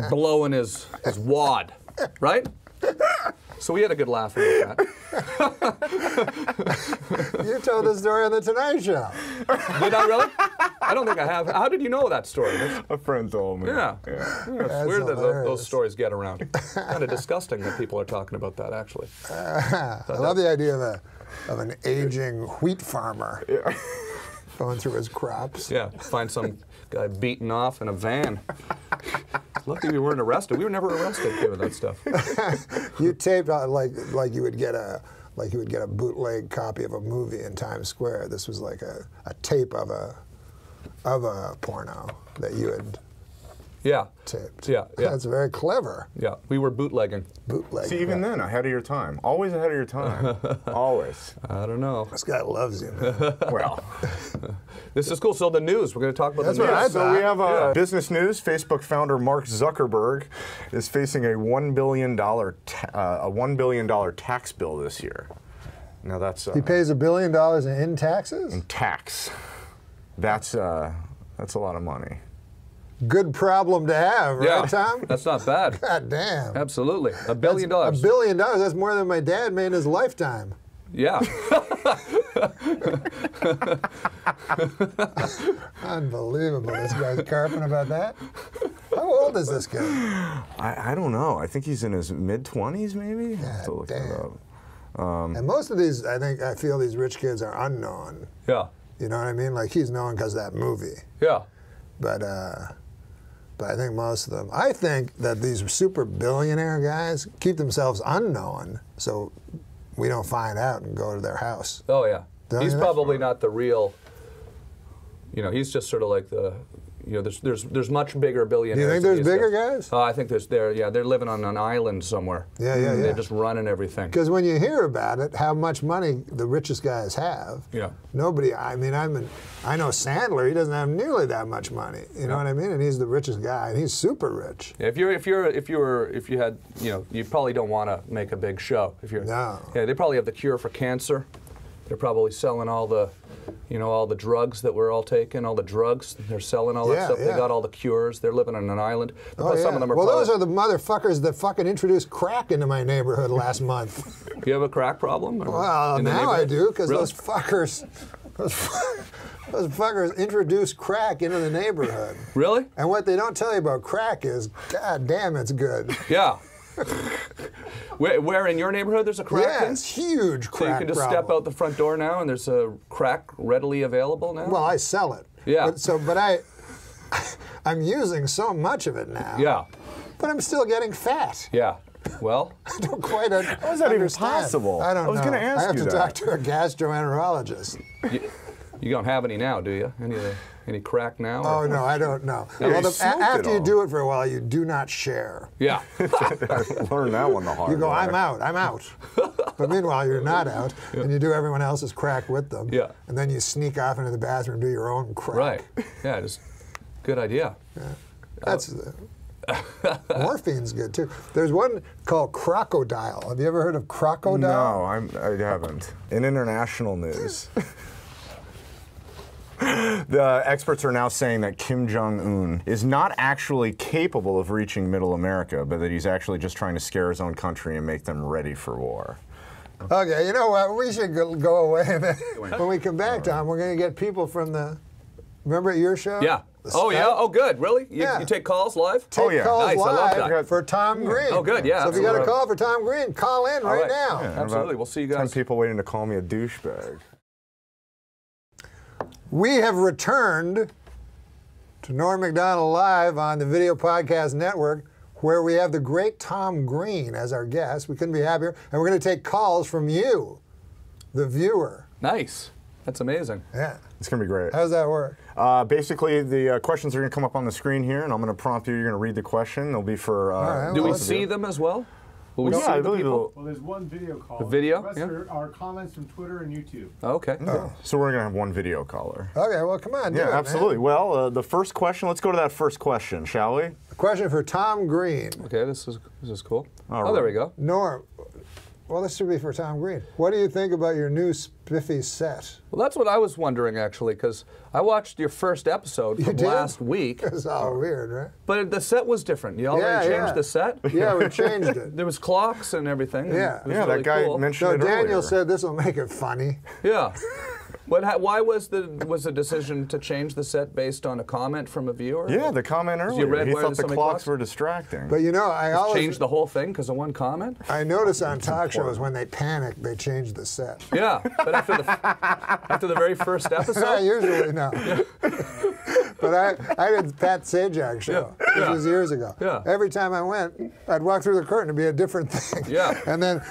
C: blowing his wad, right? So we had a good laugh about that.
A: You told the story on The Tonight Show.
C: Did I really? I don't think I have. How did you know that story?
B: A friend told me.
C: Yeah.
B: Yeah.
C: It's weird that
A: hilarious.
C: those stories get around. Kind of disgusting that people are talking about that, actually.
A: I love the idea of an aging wheat farmer going through his crops.
C: Yeah, find some guy beaten off in a van. Lucky we weren't arrested. We were never arrested doing that stuff.
A: You taped like you would get a bootleg copy of a movie in Times Square. This was like a tape of a porno that you had
C: Yeah.
A: taped.
C: Yeah.
A: That's very clever.
C: Yeah, we were bootlegging.
A: Bootleg.
B: See, even then, ahead of your time. Always ahead of your time. Always.
C: I don't know.
A: This guy loves you, man.
B: Well.
C: This is cool. So the news, we're going to talk about
A: That's
C: the news.
A: what I
B: So we have business news. Facebook founder Mark Zuckerberg is facing a $1 billion tax bill this year. Now that's
A: He pays $1 billion in taxes?
B: in tax. That's a lot of money.
A: Good problem to have, right, Tom?
C: That's not bad.
A: God damn.
C: Absolutely. $1 billion.
A: $1 billion, that's more than my dad made in his lifetime.
C: Yeah.
A: Unbelievable. This guy's carping about that. How old is this guy?
B: I don't know. I think he's in his mid-20s, maybe? I have to look that up.
A: And most of these, I feel these rich kids are unknown.
C: Yeah.
A: You know what I mean? Like he's known because of that movie.
C: Yeah.
A: But I think most of them, I think that these super billionaire guys keep themselves unknown so we don't find out and go to their house.
C: Oh, yeah.
A: Don't
C: He's
A: you
C: probably not the real, he's just sort of like the, there's much bigger billionaires.
A: Do you think
C: than
A: there's
C: these
A: bigger
C: guys.
A: guys?
C: Oh, I think they're living on an island somewhere.
A: Yeah.
C: They're just running everything.
A: Because when you hear about it, how much money the richest guys have, nobody, I know Sandler, he doesn't have nearly that much money. You know what I mean? And he's the richest guy, and he's super rich.
C: Yeah, if you had, you probably don't want to make a big show.
A: No.
C: Yeah, they probably have the cure for cancer. They're probably selling all the, all the drugs that we're all taking, all the drugs. They're selling all that stuff. They got all the cures. They're living on an island.
A: Oh,
C: Some of them are
A: those are the motherfuckers that fucking introduced crack into my neighborhood last month.
C: You have a crack problem?
A: Well, now I do, because those fuckers introduced crack into the neighborhood.
C: Really?
A: And what they don't tell you about crack is, god damn, it's good.
C: Yeah. Where in your neighborhood there's a crack?
A: Yeah, it's huge crack.
C: So you can just step out the front door now, and there's a crack readily available now.
A: Well, I sell it.
C: Yeah.
A: But I'm using so much of it now.
C: Yeah.
A: But I'm still getting fat.
C: Yeah. Well.
A: I don't quite understand.
B: How is that even possible?
A: I don't know.
B: I was going to ask you
A: I have to
B: that.
A: talk to a gastroenterologist.
C: You don't have any now, do you? Any crack now?
A: Oh, no, I don't know.
B: Yeah,
A: Well, after you do it for a while, you do not share.
C: Yeah.
B: I learned that one the hard way.
A: You go, I'm out. But meanwhile, you're not out, and you do everyone else's crack with them.
C: Yeah.
A: And then you sneak off into the bathroom and do your own crack.
C: Right. Yeah, just good idea.
A: Yeah. That's morphine's good too. There's one called crocodile. Have you ever heard of crocodile?
B: No, I haven't. In international news, the experts are now saying that Kim Jong-un is not actually capable of reaching Middle America, but that he's actually just trying to scare his own country and make them ready for war.
A: Okay, you know what? We should go away. When we come back, Tom, we're going to get people from the. Remember at your show?
C: Yeah. Oh, yeah? Oh, good. Really? You take calls live?
A: Take calls
C: Nice, I love
A: live
C: that.
A: for Tom Green.
C: Oh, good, yeah.
A: So if you got a call for Tom Green, call in right now.
B: Yeah,
C: Absolutely. We'll see you guys.
B: 10 people waiting to call me a douchebag.
A: We have returned to Norm Macdonald Live on the Video Podcast Network, where we have the great Tom Green as our guest. We couldn't be happier. And we're going to take calls from you, the viewer.
C: Nice. That's amazing.
A: Yeah.
B: It's going to be great.
A: How does that work?
B: Basically, the questions are going to come up on the screen here, and I'm going to prompt you. You're going to read the question. They'll be for.
A: right,
C: Do
A: well,
C: we see them as well? Will we
B: Yeah,
C: see
B: I
C: the
B: believe
C: people?
B: we'll.
D: Well, there's one video call.
C: The video?
D: The rest are comments from Twitter and YouTube.
C: Okay.
B: So we're going to have one video caller.
A: Okay, well, come on. Do it,
B: Yeah, absolutely.
A: man.
B: Well, the first question. Let's go to that first question, shall we?
A: A question for Tom Green.
C: Okay, this is cool.
B: All
C: Oh, there
B: right.
C: we go.
A: Norm, well, this should be for Tom Green. What do you think about your new spiffy set?
C: Well, that's what I was wondering, actually, because I watched your first episode from
A: did?
C: last week,
A: It's all weird, right?
C: but the set was different. You already changed the set?
A: Yeah, we changed it.
C: There was clocks and everything. and
A: Yeah.
C: it was
B: Yeah,
C: really
B: that guy
C: cool.
B: mentioned
A: So
B: it
A: Daniel
B: earlier.
A: said this will make it funny.
C: Yeah. Why was the decision to change the set based on a comment from a viewer?
B: Yeah, the comment earlier.
C: read
B: He
C: where
B: thought
C: there's
B: the
C: so many
B: clocks
C: clocks?
B: were distracting.
A: But you know, I always
C: Changed the whole thing because of one comment?
A: I notice on talk shows when they panic, they change the set.
C: Yeah, but after the very first
A: Not
C: episode?
A: usually, no. But I did Pat Sajak show. This was years ago.
C: Yeah.
A: Every time I went, I'd walk through the curtain and be a different thing.
C: Yeah.
A: And then,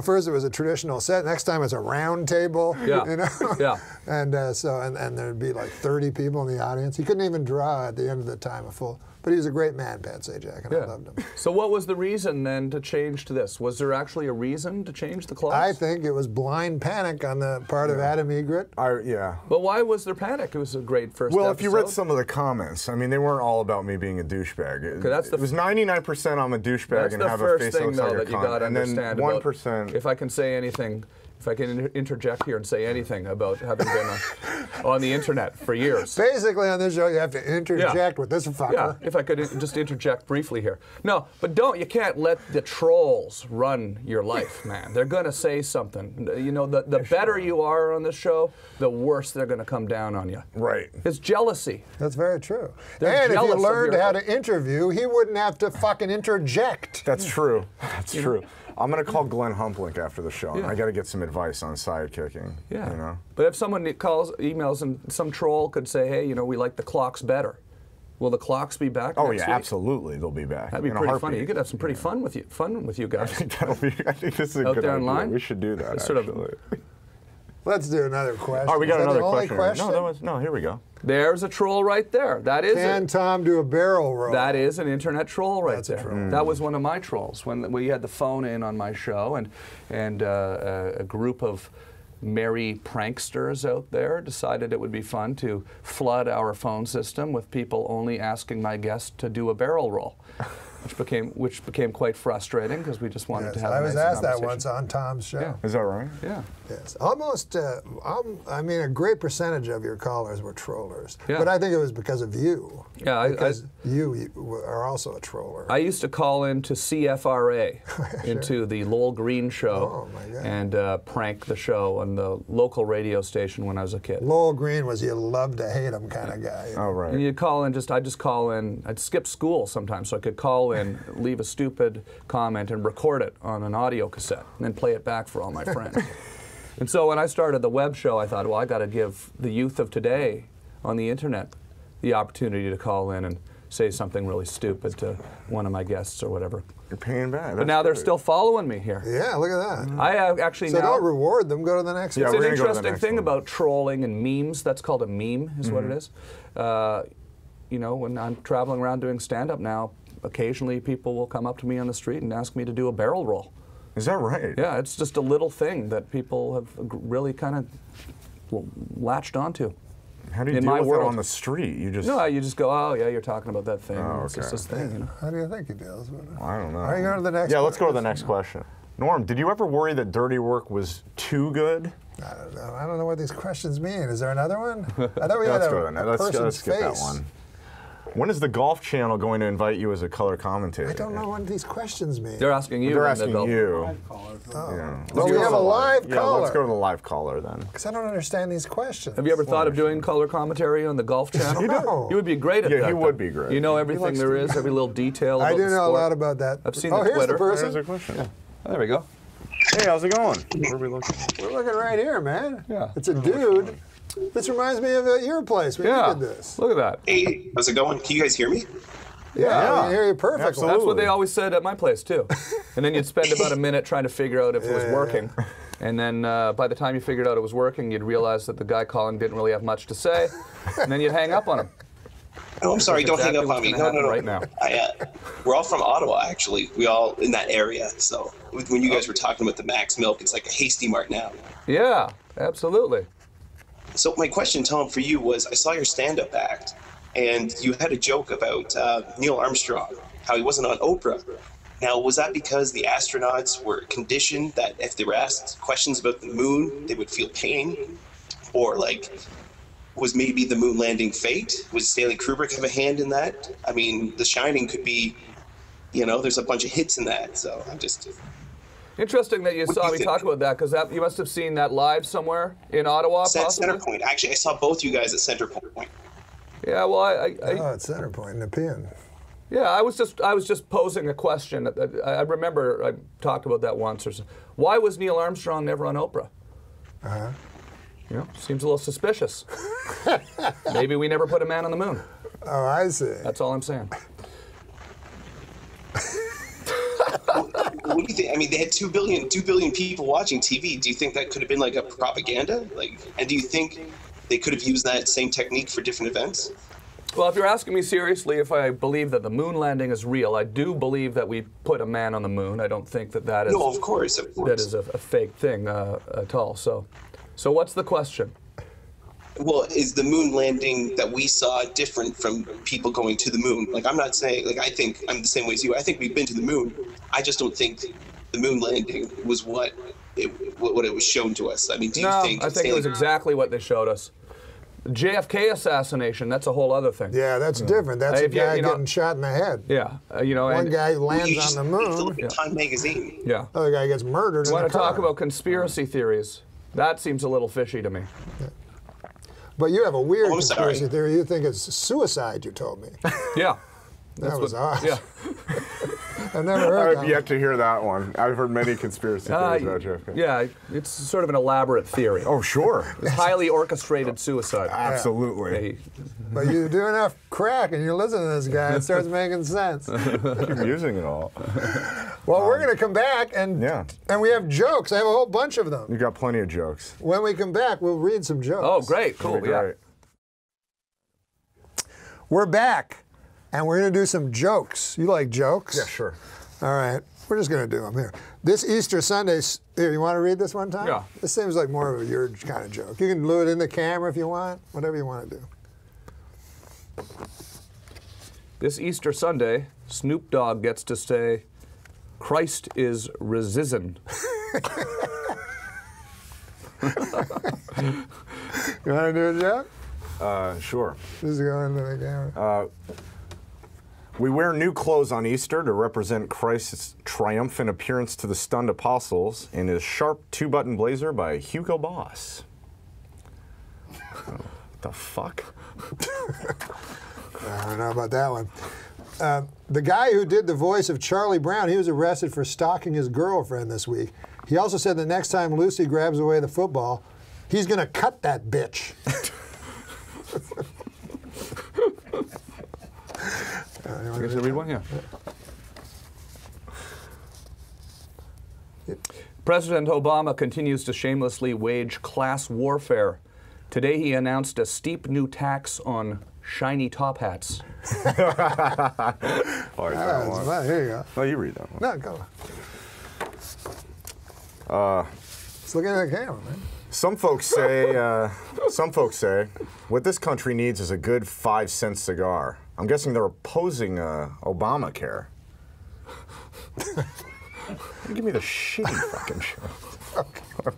A: first it was a traditional set. Next time it's a round table.
C: Yeah. Yeah.
A: And and there'd be like 30 people in the audience. He couldn't even draw at the end of the time a full. But he was a great man, Pat Sajak, and I loved him.
C: So what was the reason then to change to this? Was there actually a reason to change the clocks?
A: I think it was blind panic on the part of Adam Egret.
B: Yeah.
C: But why was there panic? It was a great first
B: Well,
C: episode.
B: if you read some of the comments, I mean, they weren't all about me being a douchebag. It was 99% I'm a douchebag and have a face that looks like a cunt.
C: That's the first thing, though, that you got to understand.
B: And then
C: about,
B: 1%.
C: If I can say anything, if I can interject here and say anything about having been on the internet for years.
A: Basically, on this show, you have to interject with this fucker.
C: Yeah, if I could just interject briefly here. No, but you can't let the trolls run your life, man. They're going to say something. The better you are on this show, the worse they're going to come down on you.
B: Right.
C: It's jealousy.
A: That's very true.
C: They're
A: and if you
C: jealous of
A: learned
C: your-
A: how to interview, he wouldn't have to fucking interject.
B: That's true. That's true. I'm going to call Glenn Humplink after the show. And
C: Yeah.
B: I got to get some advice on sidekicking.
C: Yeah. But if someone emails, and some troll could say, hey, we like the clocks better. Will the clocks be back
B: Oh
C: next
B: yeah,
C: week?
B: absolutely. They'll be back.
C: That'd be
B: in a
C: pretty
B: heartbeat.
C: funny. You could have some pretty fun with you guys.
B: I think this is a
C: Out
B: good
C: there
B: idea.
C: online?
B: We should do that,
C: It's sort of-
B: actually.
A: Let's do another question.
B: Oh, we got
A: Is that
B: another
A: the only
B: question. No, here we go.
C: There's a troll right there. That is
A: Can Tom do a barrel roll?
C: That is an internet troll right
A: That's a
C: there.
A: troll.
C: That was one of my trolls when we had the phone in on my show, and a group of merry pranksters out there decided it would be fun to flood our phone system with people only asking my guest to do a barrel roll, which became quite frustrating because we just wanted
A: Yes,
C: to have.
A: I
C: a
A: was
C: nice
A: asked that
C: conversation.
A: once on Tom's show.
C: Yeah.
B: Is that right?
C: Yeah.
A: Yes, almost. I mean, a great percentage of your callers were trollers,
C: Yeah.
A: but I think it was because of you.
C: Yeah,
A: because you are also a troller.
C: I used to call into CFRA, into the Lowell Green show,
A: Oh, my God.
C: and prank the show on the local radio station when I was a kid.
A: Lowell Green was you love to hate him kind of guy.
B: Oh, right.
C: And you'd call in, I'd just call in, I'd skip school sometimes, so I could call in, leave a stupid comment, and record it on an audio cassette, and then play it back for all my friends. And so when I started the web show, I thought, well, I got to give the youth of today on the internet the opportunity to call in and say something really stupid to one of my guests or whatever.
B: You're paying back.
C: But now they're still following me here.
A: Yeah, look at that.
C: I actually
A: So
C: now.
A: don't reward them. Go to the next
B: Yeah,
A: one.
C: It's
B: we're
C: an
B: gonna go to the
C: interesting
B: next
C: thing
B: one.
C: about trolling and memes. That's called a meme, is what it is. When I'm traveling around doing stand-up now, occasionally people will come up to me on the street and ask me to do a barrel roll.
B: Is that right?
C: Yeah, it's just a little thing that people have really kind of latched onto.
B: How do you
C: In
B: deal
C: my
B: with
C: world.
B: it on the street? You just.
C: No, you just go, oh yeah, you're talking about that thing.
B: Oh,
C: It's just
B: okay.
C: this thing,
A: How do you think he deals with it?
B: I don't know.
A: Are you going to the next
B: Yeah,
A: one?
B: let's go to the next question. Norm, did you ever worry that dirty work was too good?
A: I don't know. I don't know what these questions mean. Is there another one? I thought we had
B: Let's
A: a,
B: go to that.
A: a
B: Let's
A: person's
B: get that
A: face.
B: one. When is the Golf Channel going to invite you as a color commentator?
A: I don't know what these questions mean.
C: They're asking you.
B: They're
C: when
B: asking
C: go-
B: you.
D: Live caller.
B: Yeah.
A: Well, we have a live
B: Yeah,
A: caller.
B: let's go to the live caller then.
A: Because I don't understand these questions.
C: Have you ever thought of doing color commentary on the Golf Channel?
A: No.
C: You would be great at
B: Yeah,
C: that.
B: he would
C: though.
B: be great.
C: You know everything
A: likes
C: there
A: to-
C: is, every little detail.
A: I
C: about
A: do
C: the
A: know a
C: sport.
A: lot about that.
C: I've seen
A: oh,
C: the
A: here's
C: Twitter.
A: the person.
B: There's a question.
C: There we go.
B: Hey, how's it going? Where are we looking?
A: We're looking right here, man.
C: Yeah.
A: It's a dude. This reminds me of your place when
C: Yeah.
A: you did this.
C: Look at that.
E: Hey, how's it going? Can you guys hear me?
A: Yeah, we can hear you perfectly.
B: Absolutely.
C: That's what they always said at my place too. And then you'd spend about a minute trying to figure out if it was working. And then by the time you figured out it was working, you'd realize that the guy calling didn't really have much to say. And then you'd hang up on him.
E: Oh, I'm sorry.
C: That's
E: Don't hang
C: exactly
E: up on me.
C: what's
E: No,
C: gonna
E: no, no.
C: happen right now.
E: We're all from Ottawa, actually. We all in that area. So when you guys were talking about the Max Milk, it's like a Hasty Mart now.
C: Yeah, absolutely.
E: So my question, Tom, for you was, I saw your stand-up act, and you had a joke about Neil Armstrong, how he wasn't on Oprah. Now, was that because the astronauts were conditioned that if they were asked questions about the moon, they would feel pain? Or, like, was maybe the moon landing fake? Was Stanley Kubrick have a hand in that? I mean, The Shining could be, there's a bunch of hits in that, so I'm just...
C: Interesting that you
E: What
C: saw
E: do you
C: me
E: think?
C: talk about that, because you must have seen that live somewhere in Ottawa,
E: At
C: possibly.
E: Center Point. Actually, I saw both you guys at Center Point.
C: Yeah, well,
A: Oh, it's center point in the pin.
C: yeah, I was just posing a question. I remember I talked about that once. Or so. Why was Neil Armstrong never on Oprah?
A: Uh-huh.
C: Seems a little suspicious. Maybe we never put a man on the moon.
A: Oh, I see.
C: That's all I'm saying.
E: What do you think? I mean, they had 2 billion people watching TV. Do you think that could have been like a propaganda? And do you think they could have used that same technique for different events?
C: Well, if you're asking me seriously if I believe that the moon landing is real, I do believe that we put a man on the moon. I don't think that is...
E: No, of course.
C: That is a fake thing at all. So what's the question?
E: Well, is the moon landing that we saw different from people going to the moon? Like, I'm not saying, like, I think I'm the same way as you. I think we've been to the moon. I just don't think the moon landing was what it was shown to us. I mean, do you think...
C: No, I think it was exactly what they showed us. The JFK assassination, that's a whole other thing.
A: Yeah, that's different. That's a guy getting shot in the head.
C: Yeah,
A: One guy lands on the moon.
E: Look at Time magazine.
C: Yeah.
A: Other guy gets murdered in
C: You
A: the
C: want to
A: car.
C: talk about conspiracy theories? That seems a little fishy to me.
A: Yeah. But you have a weird conspiracy
E: sorry.
A: theory. You think it's suicide, you told me.
C: Yeah.
A: That was odd.
C: Yeah.
A: I've never heard
B: I've
A: that.
B: yet to hear that one. I've heard many conspiracy theories about JFK.
C: Yeah, it's sort of an elaborate theory.
B: Oh, sure.
C: It's highly orchestrated suicide.
B: Absolutely.
A: But you do enough crack and you listen to this guy, it starts making sense.
B: Keep using it all.
A: Well, we're going to come back and we have jokes. I have a whole bunch of them.
B: You got plenty of jokes.
A: When we come back, we'll read some jokes.
C: Oh, great. Cool. Yeah.
A: We're back, and we're going to do some jokes. You like jokes?
B: Yeah, sure.
A: All right. We're just going to do them here. This Easter Sunday, here, you want to read this one time?
C: Yeah.
A: This seems like more of your kind of joke. You can do it in the camera if you want, whatever you want to do.
C: This Easter Sunday, Snoop Dogg gets to say, Christ is risen.
A: You want to do a joke?
B: Sure.
A: This is going into the camera.
B: We wear new clothes on Easter to represent Christ's triumphant appearance to the stunned apostles in his sharp two-button blazer by Hugo Boss. What the fuck?
A: I don't know about that one. The guy who did the voice of Charlie Brown, he was arrested for stalking his girlfriend this week. He also said the next time Lucy grabs away the football, he's going to cut that bitch.
C: You guys read one? Yeah. President Obama continues to shamelessly wage class warfare. Today he announced a steep new tax on shiny top hats.
B: Here
A: Here you go.
B: Oh, you read that one.
A: No, go on. Just looking at the camera, man.
B: Some folks say, what this country needs is a good 5-cent cigar. I'm guessing they're opposing Obamacare. Give me the shitty fucking show. Okay. I'm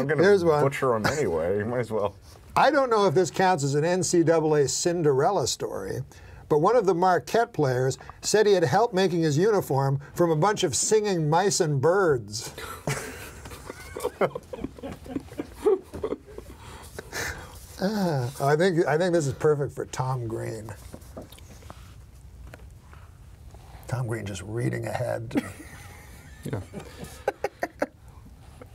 B: gonna
A: Here's one.
B: butcher them anyway. You might as well.
A: I don't know if this counts as an NCAA Cinderella story, but one of the Marquette players said he had help making his uniform from a bunch of singing mice and birds. I think this is perfect for Tom Green. Tom Green just reading ahead.
C: Yeah.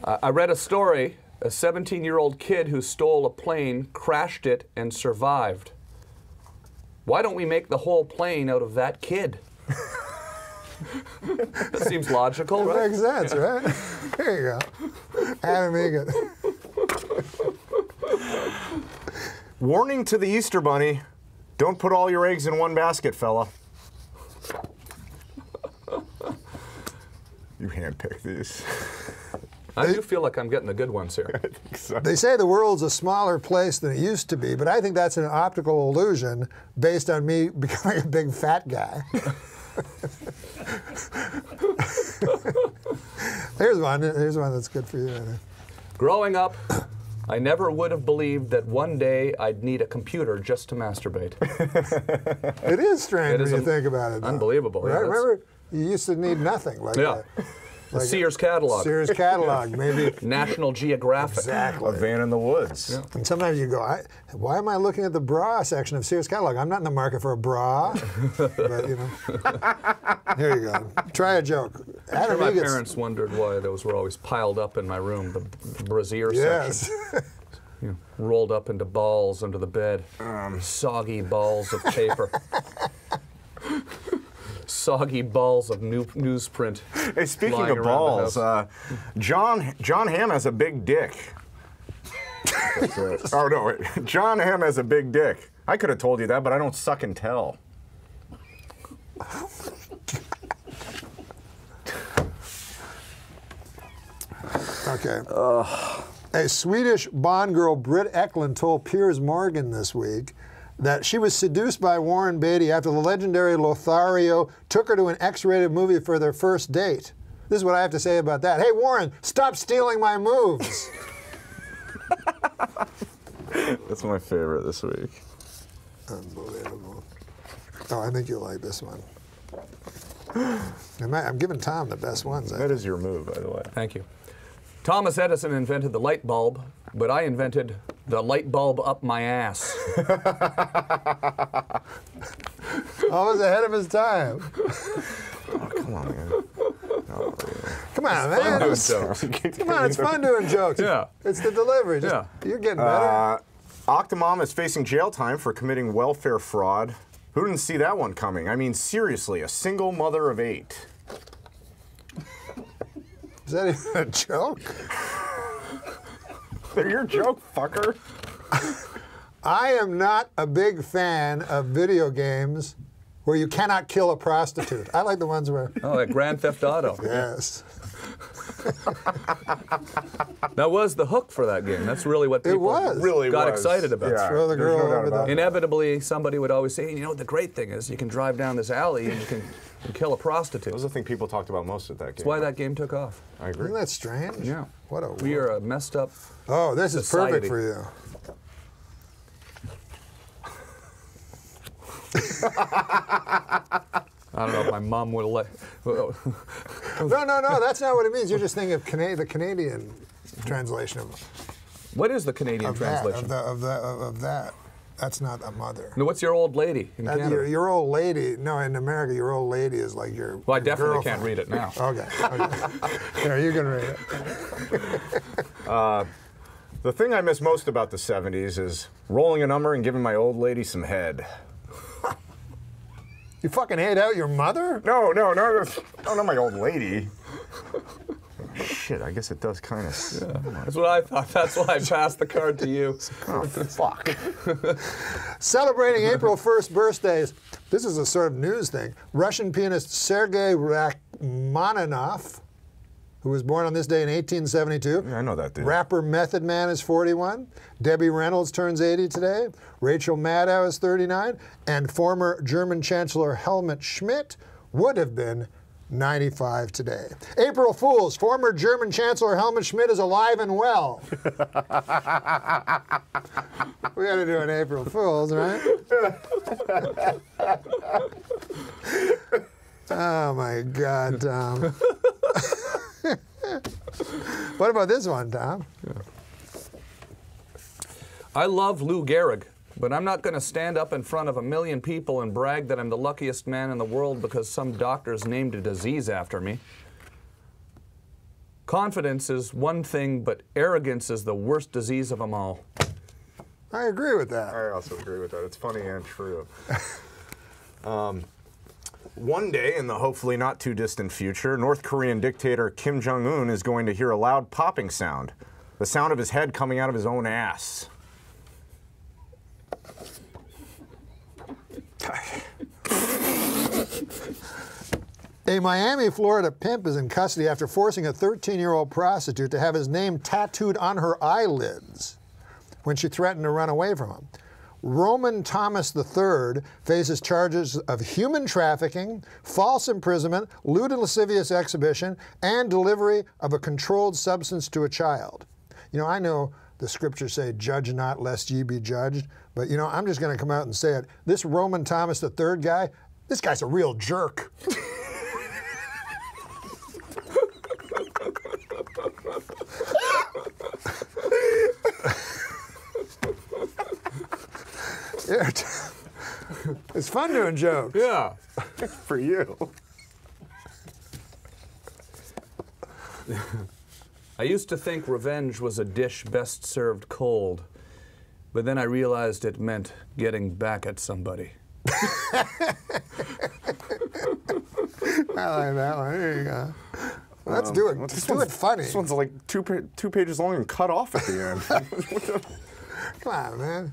C: I read a story, a 17-year-old kid who stole a plane, crashed it, and survived. Why don't we make the whole plane out of that kid? That seems logical, right?
A: Makes sense, right? There you go. Adam Egan.
B: Warning to the Easter Bunny: don't put all your eggs in one basket, fella. You handpick these.
C: I do feel like I'm getting the good ones here.
B: I think so.
A: They say the world's a smaller place than it used to be, but I think that's an optical illusion based on me becoming a big fat guy. Here's one that's good for you. I think.
C: Growing up, I never would have believed that one day I'd need a computer just to masturbate.
A: It is strange when you think about it. Though.
C: Unbelievable.
A: Right?
C: Yeah,
A: Remember, you used to need nothing like that.
C: The Sears catalog.
A: Sears catalog, maybe.
C: National Geographic.
A: Exactly.
B: A van in the woods.
C: Yeah.
A: And sometimes you go, why am I looking at the bra section of Sears catalog? I'm not in the market for a bra. But, you know. Here you go. Try a joke.
C: I'm sure my parents wondered why those were always piled up in my room, the brassiere
A: Yes.
C: section. rolled up into balls under the bed. Soggy balls of paper. Soggy balls of newsprint.
B: Hey, speaking
C: lying
B: of
C: around
B: balls,
C: the house.
B: John Hamm has a big dick. That's it. Oh no, wait. John Hamm has a big dick. I could have told you that, but I don't suck and tell.
A: Okay. A Swedish Bond girl, Britt Eklund, told Piers Morgan this week that she was seduced by Warren Beatty after the legendary Lothario took her to an X-rated movie for their first date. This is what I have to say about that. Hey, Warren, stop stealing my moves.
B: That's my favorite this week.
A: Unbelievable. Oh, I think you'll like this one. I'm giving Tom the best ones.
B: That is your move, by the way.
C: Thank you. Thomas Edison invented the light bulb, but I invented the light bulb up my ass.
A: Always ahead of his time.
B: Oh, come on, man. Oh,
A: Come on, man. Come on, it's fun doing jokes.
C: Yeah.
A: It's the delivery. Just, you're getting better.
B: Octomom is facing jail time for committing welfare fraud. Who didn't see that one coming? I mean, seriously, a single mother of 8.
A: Is that even a joke?
B: They're your joke, fucker.
A: I am not a big fan of video games where you cannot kill a prostitute. I like the ones where...
C: Oh, like Grand Theft Auto.
A: Yes.
C: That was the hook for that game. That's really what people got excited about.
B: Yeah,
A: Throw the girl over the...
C: Inevitably, somebody would always say, you know what the great thing is? You can drive down this alley and you can kill a prostitute.
B: Those are the thing people talked about most at that game.
C: That's why that game took off.
B: I agree.
A: Isn't that strange?
C: Yeah.
A: What a...
C: We are a messed up
A: Oh, this is perfect
C: society.
A: for you.
C: I don't know if my mom would let...
A: No, that's not what it means. You're just thinking of the Canadian translation of
C: What is the Canadian translation?
A: of that. That's not a mother.
C: No, what's your old lady in Canada?
A: Your old lady. No, in America, your old lady is like your.
C: Well, I
A: your
C: definitely
A: girlfriend.
C: can't read it now.
A: Okay. Here, you can read it.
B: The thing I miss most about the 70s is rolling a number and giving my old lady some head.
A: You fucking hate out your mother?
B: No, not my old lady. Shit, I guess it does kind of.
C: Yeah. That's what I thought. That's why I passed the card to you.
B: Oh, fuck.
A: Celebrating April 1st birthdays. This is a sort of news thing. Russian pianist Sergei Rachmaninoff, who was born on this day in 1872.
B: Yeah, I know that dude.
A: Rapper Method Man is 41. Debbie Reynolds turns 80 today. Rachel Maddow is 39. And former German Chancellor Helmut Schmidt would have been 95 today. April Fools. Former German Chancellor Helmut Schmidt is alive and well. We got to do an April Fools, right? Oh my God, Tom. What about this one, Tom?
C: I love Lou Gehrig, but I'm not going to stand up in front of 1 million people and brag that I'm the luckiest man in the world because some doctors named a disease after me. Confidence is one thing, but arrogance is the worst disease of them all.
A: I agree with that.
B: I also agree with that. It's funny and true. One day, in the hopefully not too distant future, North Korean dictator Kim Jong-un is going to hear a loud popping sound. The sound of his head coming out of his own ass.
A: A Miami, Florida pimp is in custody after forcing a 13-year-old prostitute to have his name tattooed on her eyelids when she threatened to run away from him. Roman Thomas III faces charges of human trafficking, false imprisonment, lewd and lascivious exhibition, and delivery of a controlled substance to a child. You know, I know the scriptures say, judge not lest ye be judged, but you know, I'm just going to come out and say it. This Roman Thomas III guy, this guy's a real jerk. Yeah. It's fun doing jokes.
C: Yeah.
B: For you.
C: I used to think revenge was a dish best served cold, But then I realized it meant getting back at somebody.
A: I like that one. There you go. Let's do it. Let's do it funny.
B: This one's like two pages long and cut off at the end.
A: Come on, man.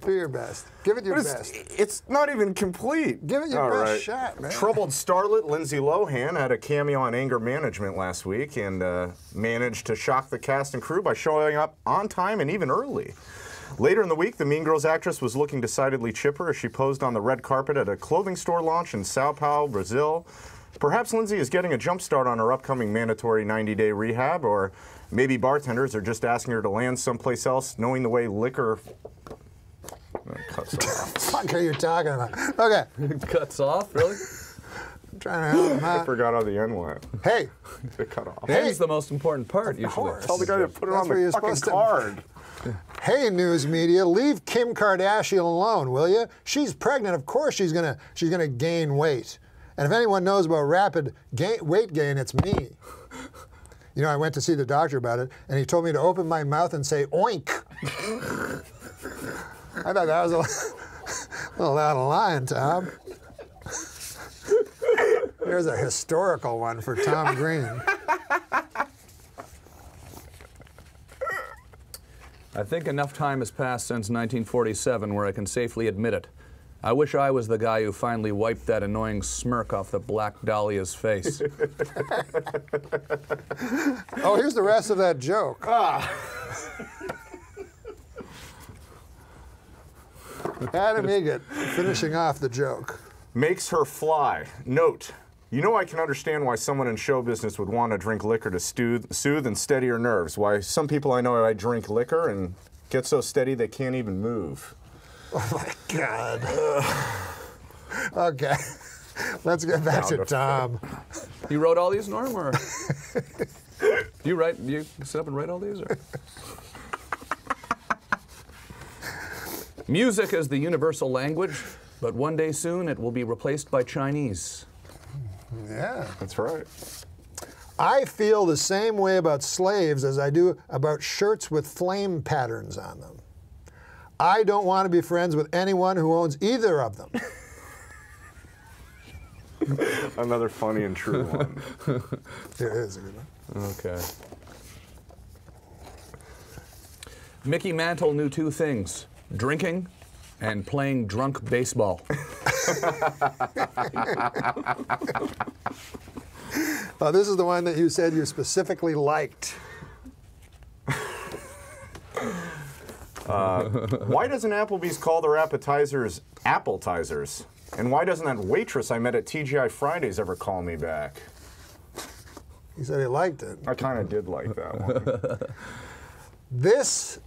A: Do your best. Give it your best.
B: It's not even complete.
A: Give it your best shot, man.
B: Troubled starlet Lindsay Lohan had a cameo on Anger Management last week and managed to shock the cast and crew by showing up on time and even early. Later in the week, the Mean Girls actress was looking decidedly chipper as she posed on the red carpet at a clothing store launch in Sao Paulo, Brazil. Perhaps Lindsay is getting a jump start on her upcoming mandatory 90-day rehab, or maybe bartenders are just asking her to land someplace else, knowing the way liquor cuts off.
A: What are you talking about? Okay.
C: Cuts off, really?
A: I'm trying to help him
B: I
A: out.
B: forgot how the end went.
A: Hey.
B: It cut off.
C: Hey. It's the most important part, usually.
A: course.
B: Tell the guy to put it
A: That's
B: on
A: where
B: the
A: you're
B: fucking
A: supposed to-
B: card.
A: Hey, news media, leave Kim Kardashian alone, will you? She's pregnant. Of course she's gonna gain weight. And if anyone knows about rapid weight gain, it's me. You know, I went to see the doctor about it, and he told me to open my mouth and say oink. I thought that was a little out of line, Tom. Here's a historical one for Tom Green.
C: I think enough time has passed since 1947 where I can safely admit it. I wish I was the guy who finally wiped that annoying smirk off the Black Dahlia's face.
A: Oh, here's the rest of that joke. Adam Egget finishing off the joke.
B: Makes her fly. Note, you know I can understand why someone in show business would want to drink liquor to soothe and steady her nerves. Why some people I know I drink liquor and get so steady they can't even move.
A: Oh my God. Okay, let's get back to Tom.
C: You wrote all these, Norm, or you sit up and write all these, or? Music is the universal language, but one day soon it will be replaced by Chinese.
A: Yeah.
B: That's right.
A: I feel the same way about slaves as I do about shirts with flame patterns on them. I don't want to be friends with anyone who owns either of them.
B: Another funny and true one.
A: There is a good one.
C: Okay. Mickey Mantle knew two things: drinking and playing drunk baseball.
A: This is the one that you said you specifically liked.
B: Why doesn't Applebee's call their appetizers appletizers? And why doesn't that waitress I met at TGI Fridays ever call me back?
A: He said he liked it.
B: I kind of did like that one.
A: This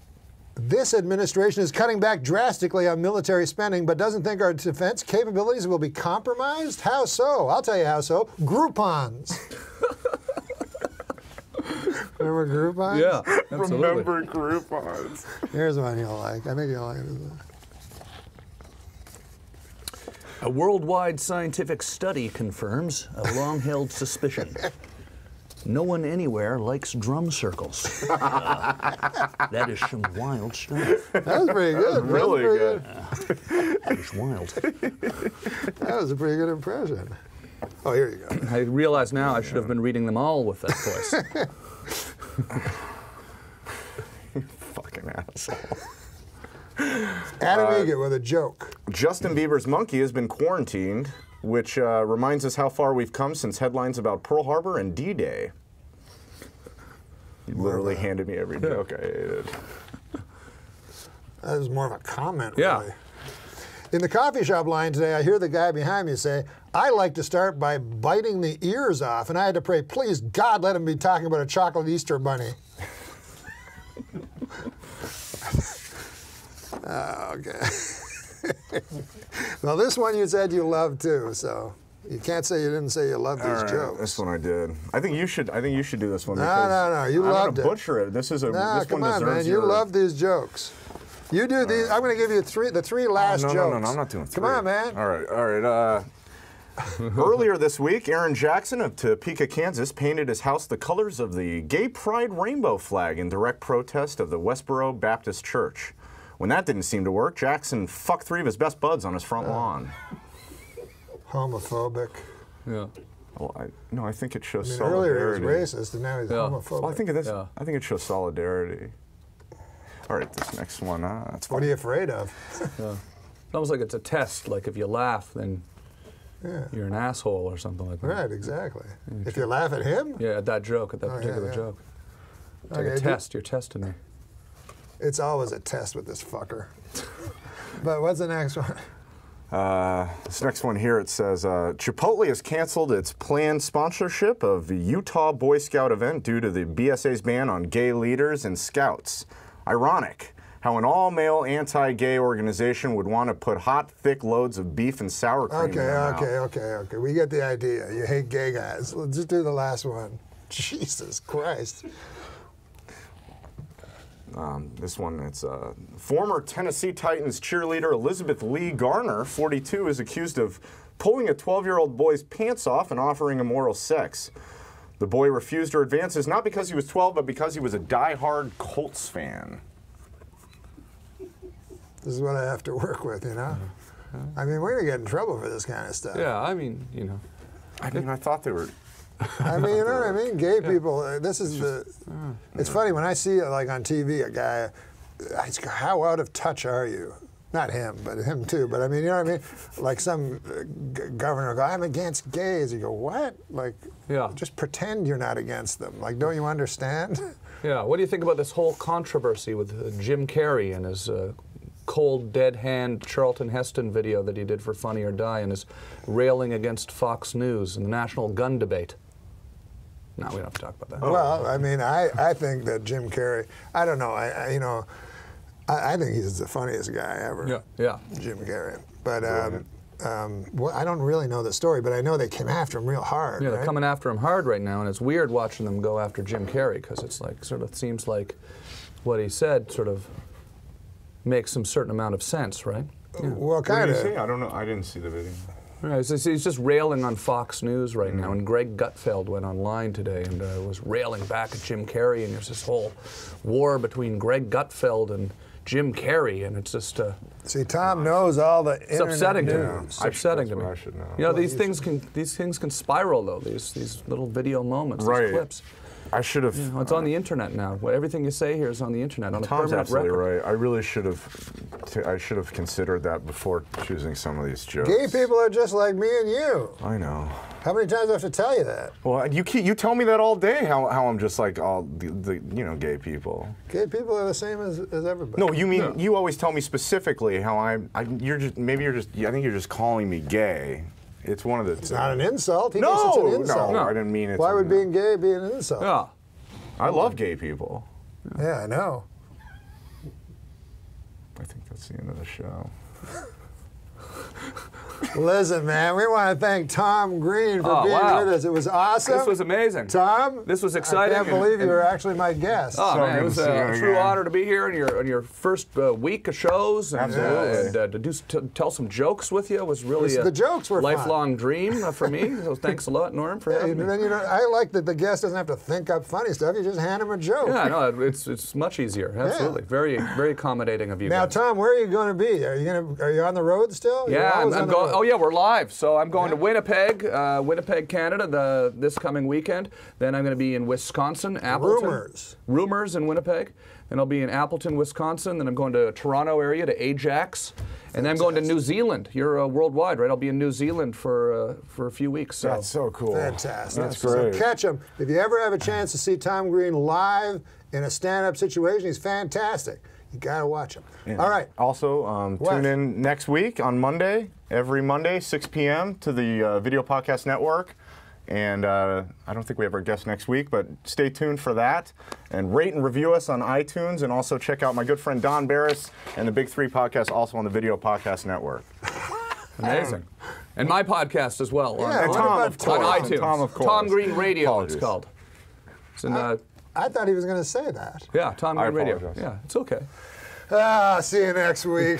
A: administration is cutting back drastically on military spending, but doesn't think our defense capabilities will be compromised? How so? I'll tell you how so. Groupons. Remember Groupons?
C: Yeah, absolutely.
B: Remember Groupons.
A: Here's one you'll like. I think you'll like this one.
C: A worldwide scientific study confirms a long-held suspicion. No one anywhere likes drum circles. That is some wild stuff.
A: That was pretty good.
B: Really good.
C: That is wild.
A: That was a pretty good impression. Oh, here you go.
C: I realize now I should have been reading them all with that voice.
B: Fucking asshole.
A: Adam Egget with a joke.
B: Justin Bieber's monkey has been quarantined, which reminds us how far we've come since headlines about Pearl Harbor and D-Day. You literally handed me every joke I hated.
A: That was more of a comment,
C: Yeah.
A: really. In the coffee shop line today, I hear the guy behind me say, I like to start by biting the ears off, and I had to pray, please, God, let him be talking about a chocolate Easter bunny. Okay. Well, this one you said you loved too, so you can't say you didn't say you loved these jokes.
B: This one I did. I think you should do this one.
A: No,
B: because
A: you loved it.
B: I'm gonna butcher it. This is a.
A: No,
B: this
A: come
B: one
A: on,
B: deserves
A: man. You
B: your-
A: love these jokes. You do these. I'm going to give you the three last jokes.
B: No, I'm not doing three.
A: Come on, man.
B: All right. Earlier this week, Aaron Jackson of Topeka, Kansas, painted his house the colors of the Gay Pride rainbow flag in direct protest of the Westboro Baptist Church. When that didn't seem to work, Jackson fucked 3 of his best buds on his front lawn.
A: Homophobic.
C: Yeah.
B: Well, no, I think it shows
A: I mean,
B: solidarity.
A: earlier he was racist, and now he's homophobic.
B: Well, I think it is.
C: Yeah.
B: I think it shows solidarity. All right, this next one. That's fine.
A: What are you afraid of?
C: Yeah. It's almost like it's a test. Like if you laugh, then you're an asshole or something like that.
A: Right, exactly. If you laugh at him?
C: Yeah, at that joke, at that particular joke. It's like a test. You're testing me.
A: It's always a test with this fucker. But what's the next one?
B: This next one here, it says, Chipotle has canceled its planned sponsorship of the Utah Boy Scout event due to the BSA's ban on gay leaders and scouts. Ironic how an all-male anti-gay organization would want to put hot, thick loads of beef and sour cream in their mouth.
A: Okay. We get the idea. You hate gay guys. Let's just do the last one. Jesus Christ.
B: This one, it's former Tennessee Titans cheerleader Elizabeth Lee Garner, 42, is accused of pulling a 12-year-old boy's pants off and offering him oral sex. The boy refused her advances not because he was 12, but because he was a die-hard Colts fan.
A: This is what I have to work with, you know? I mean, we're going to get in trouble for this kind of stuff.
C: Yeah, I mean, you know.
B: I mean, I thought they were...
A: I mean, you know what I mean? Gay people, this is the... It's funny, when I see, like, on TV, a guy, I just go, how out of touch are you? Not him, but him too. But I mean, you know what I mean? Like some governor will go, I'm against gays. You go, what? Like, just pretend you're not against them. Like, don't you understand?
C: Yeah, what do you think about this whole controversy with Jim Carrey and his cold, dead hand Charlton Heston video that he did for Funny or Die and his railing against Fox News and the national gun debate? No, we don't have to talk about that.
A: Well, I mean, I think that Jim Carrey, I don't know, I think he's the funniest guy ever.
C: Yeah.
A: Jim Carrey. But well, I don't really know the story, but I know they came after him real hard.
C: Yeah, they're
A: right?
C: coming after him hard right now, and it's weird watching them go after Jim Carrey because it's like sort of seems like what he said sort of makes some certain amount of sense, right? Yeah.
A: Well, kind of.
B: What did he say? I don't know. I didn't see the video.
C: Right, so he's just railing on Fox News right now, and Greg Gutfeld went online today and was railing back at Jim Carrey, and there's this whole war between Greg Gutfeld and Jim Carrey, and it's just...
A: See, Tom knows all the internet
C: upsetting to me.
A: news.
C: It's upsetting to me.
B: I should know.
C: You know, these things can spiral though. These little video moments, these clips.
B: I should have.
C: You know, it's on the internet now. Everything you say here is on the internet on a
B: Tom's
C: permanent
B: absolutely
C: record.
B: right. I really should have. I should have considered that before choosing some of these jokes.
A: Gay people are just like me and you.
B: I know.
A: How many times do I have to tell you that?
B: Well, you tell me that all day. How I'm just like all the gay people.
A: Gay people are the same as everybody.
B: No, you mean you always tell me specifically how I think you're just calling me gay. It's one of the.
A: It's not an insult. He thinks it's an insult.
B: No, I didn't mean it.
A: Why would being gay be an insult?
C: Yeah.
B: I love gay people.
A: Yeah, I know.
B: I think that's the end of the show.
A: Listen, man, we want to thank Tom Green for being with us. It was awesome.
C: This was amazing.
A: Tom,
C: this was exciting.
A: I can't believe you were actually my guest.
C: Oh,
B: So
C: man, it
B: good
C: was
B: to see you
C: a true
B: again.
C: honor to be here on your first week of shows. And,
B: Absolutely.
C: to tell some jokes with you was really
A: The jokes were fun.
C: lifelong dream for me. So thanks a lot, Norm, for having me.
A: And then, I like that the guest doesn't have to think up funny stuff. You just hand him a joke.
C: Yeah, no, it's much easier. Absolutely, very accommodating of you.
A: Now,
C: guys.
A: Tom, where are you going to be? Are you on the road still? You're
C: Yeah,
A: always
C: I'm
A: on the
C: going.
A: road.
C: Oh yeah, we're live. So I'm going to Winnipeg, Canada, this coming weekend. Then I'm going to be in Wisconsin, Appleton. Rumors in Winnipeg. Then I'll be in Appleton, Wisconsin. Then I'm going to Toronto area to Ajax, and then I'm going to New Zealand. You're worldwide, right? I'll be in New Zealand for a few weeks. So.
B: That's so cool.
A: Fantastic.
B: That's great.
A: So catch him. If you ever have a chance to see Tom Green live in a stand-up situation, he's fantastic. You gotta watch him.
B: Yeah.
A: All right.
B: Also, tune in next week on Monday, every Monday, 6 p.m. to the Video Podcast Network. And I don't think we have our guest next week, but stay tuned for that. And rate and review us on iTunes, and also check out my good friend Don Barris and the Big Three podcast, also on the Video Podcast Network.
C: Amazing. And my podcast as well.
A: Yeah,
B: and Tom, of course.
C: On iTunes.
B: And Tom, of course.
C: Tom Green Radio,
B: Apologies.
C: it's called. It's in,
A: I thought he was going to say that.
C: yeah, Tom
B: I
C: Green Radio.
B: apologize.
C: Yeah, it's okay.
A: See you next week.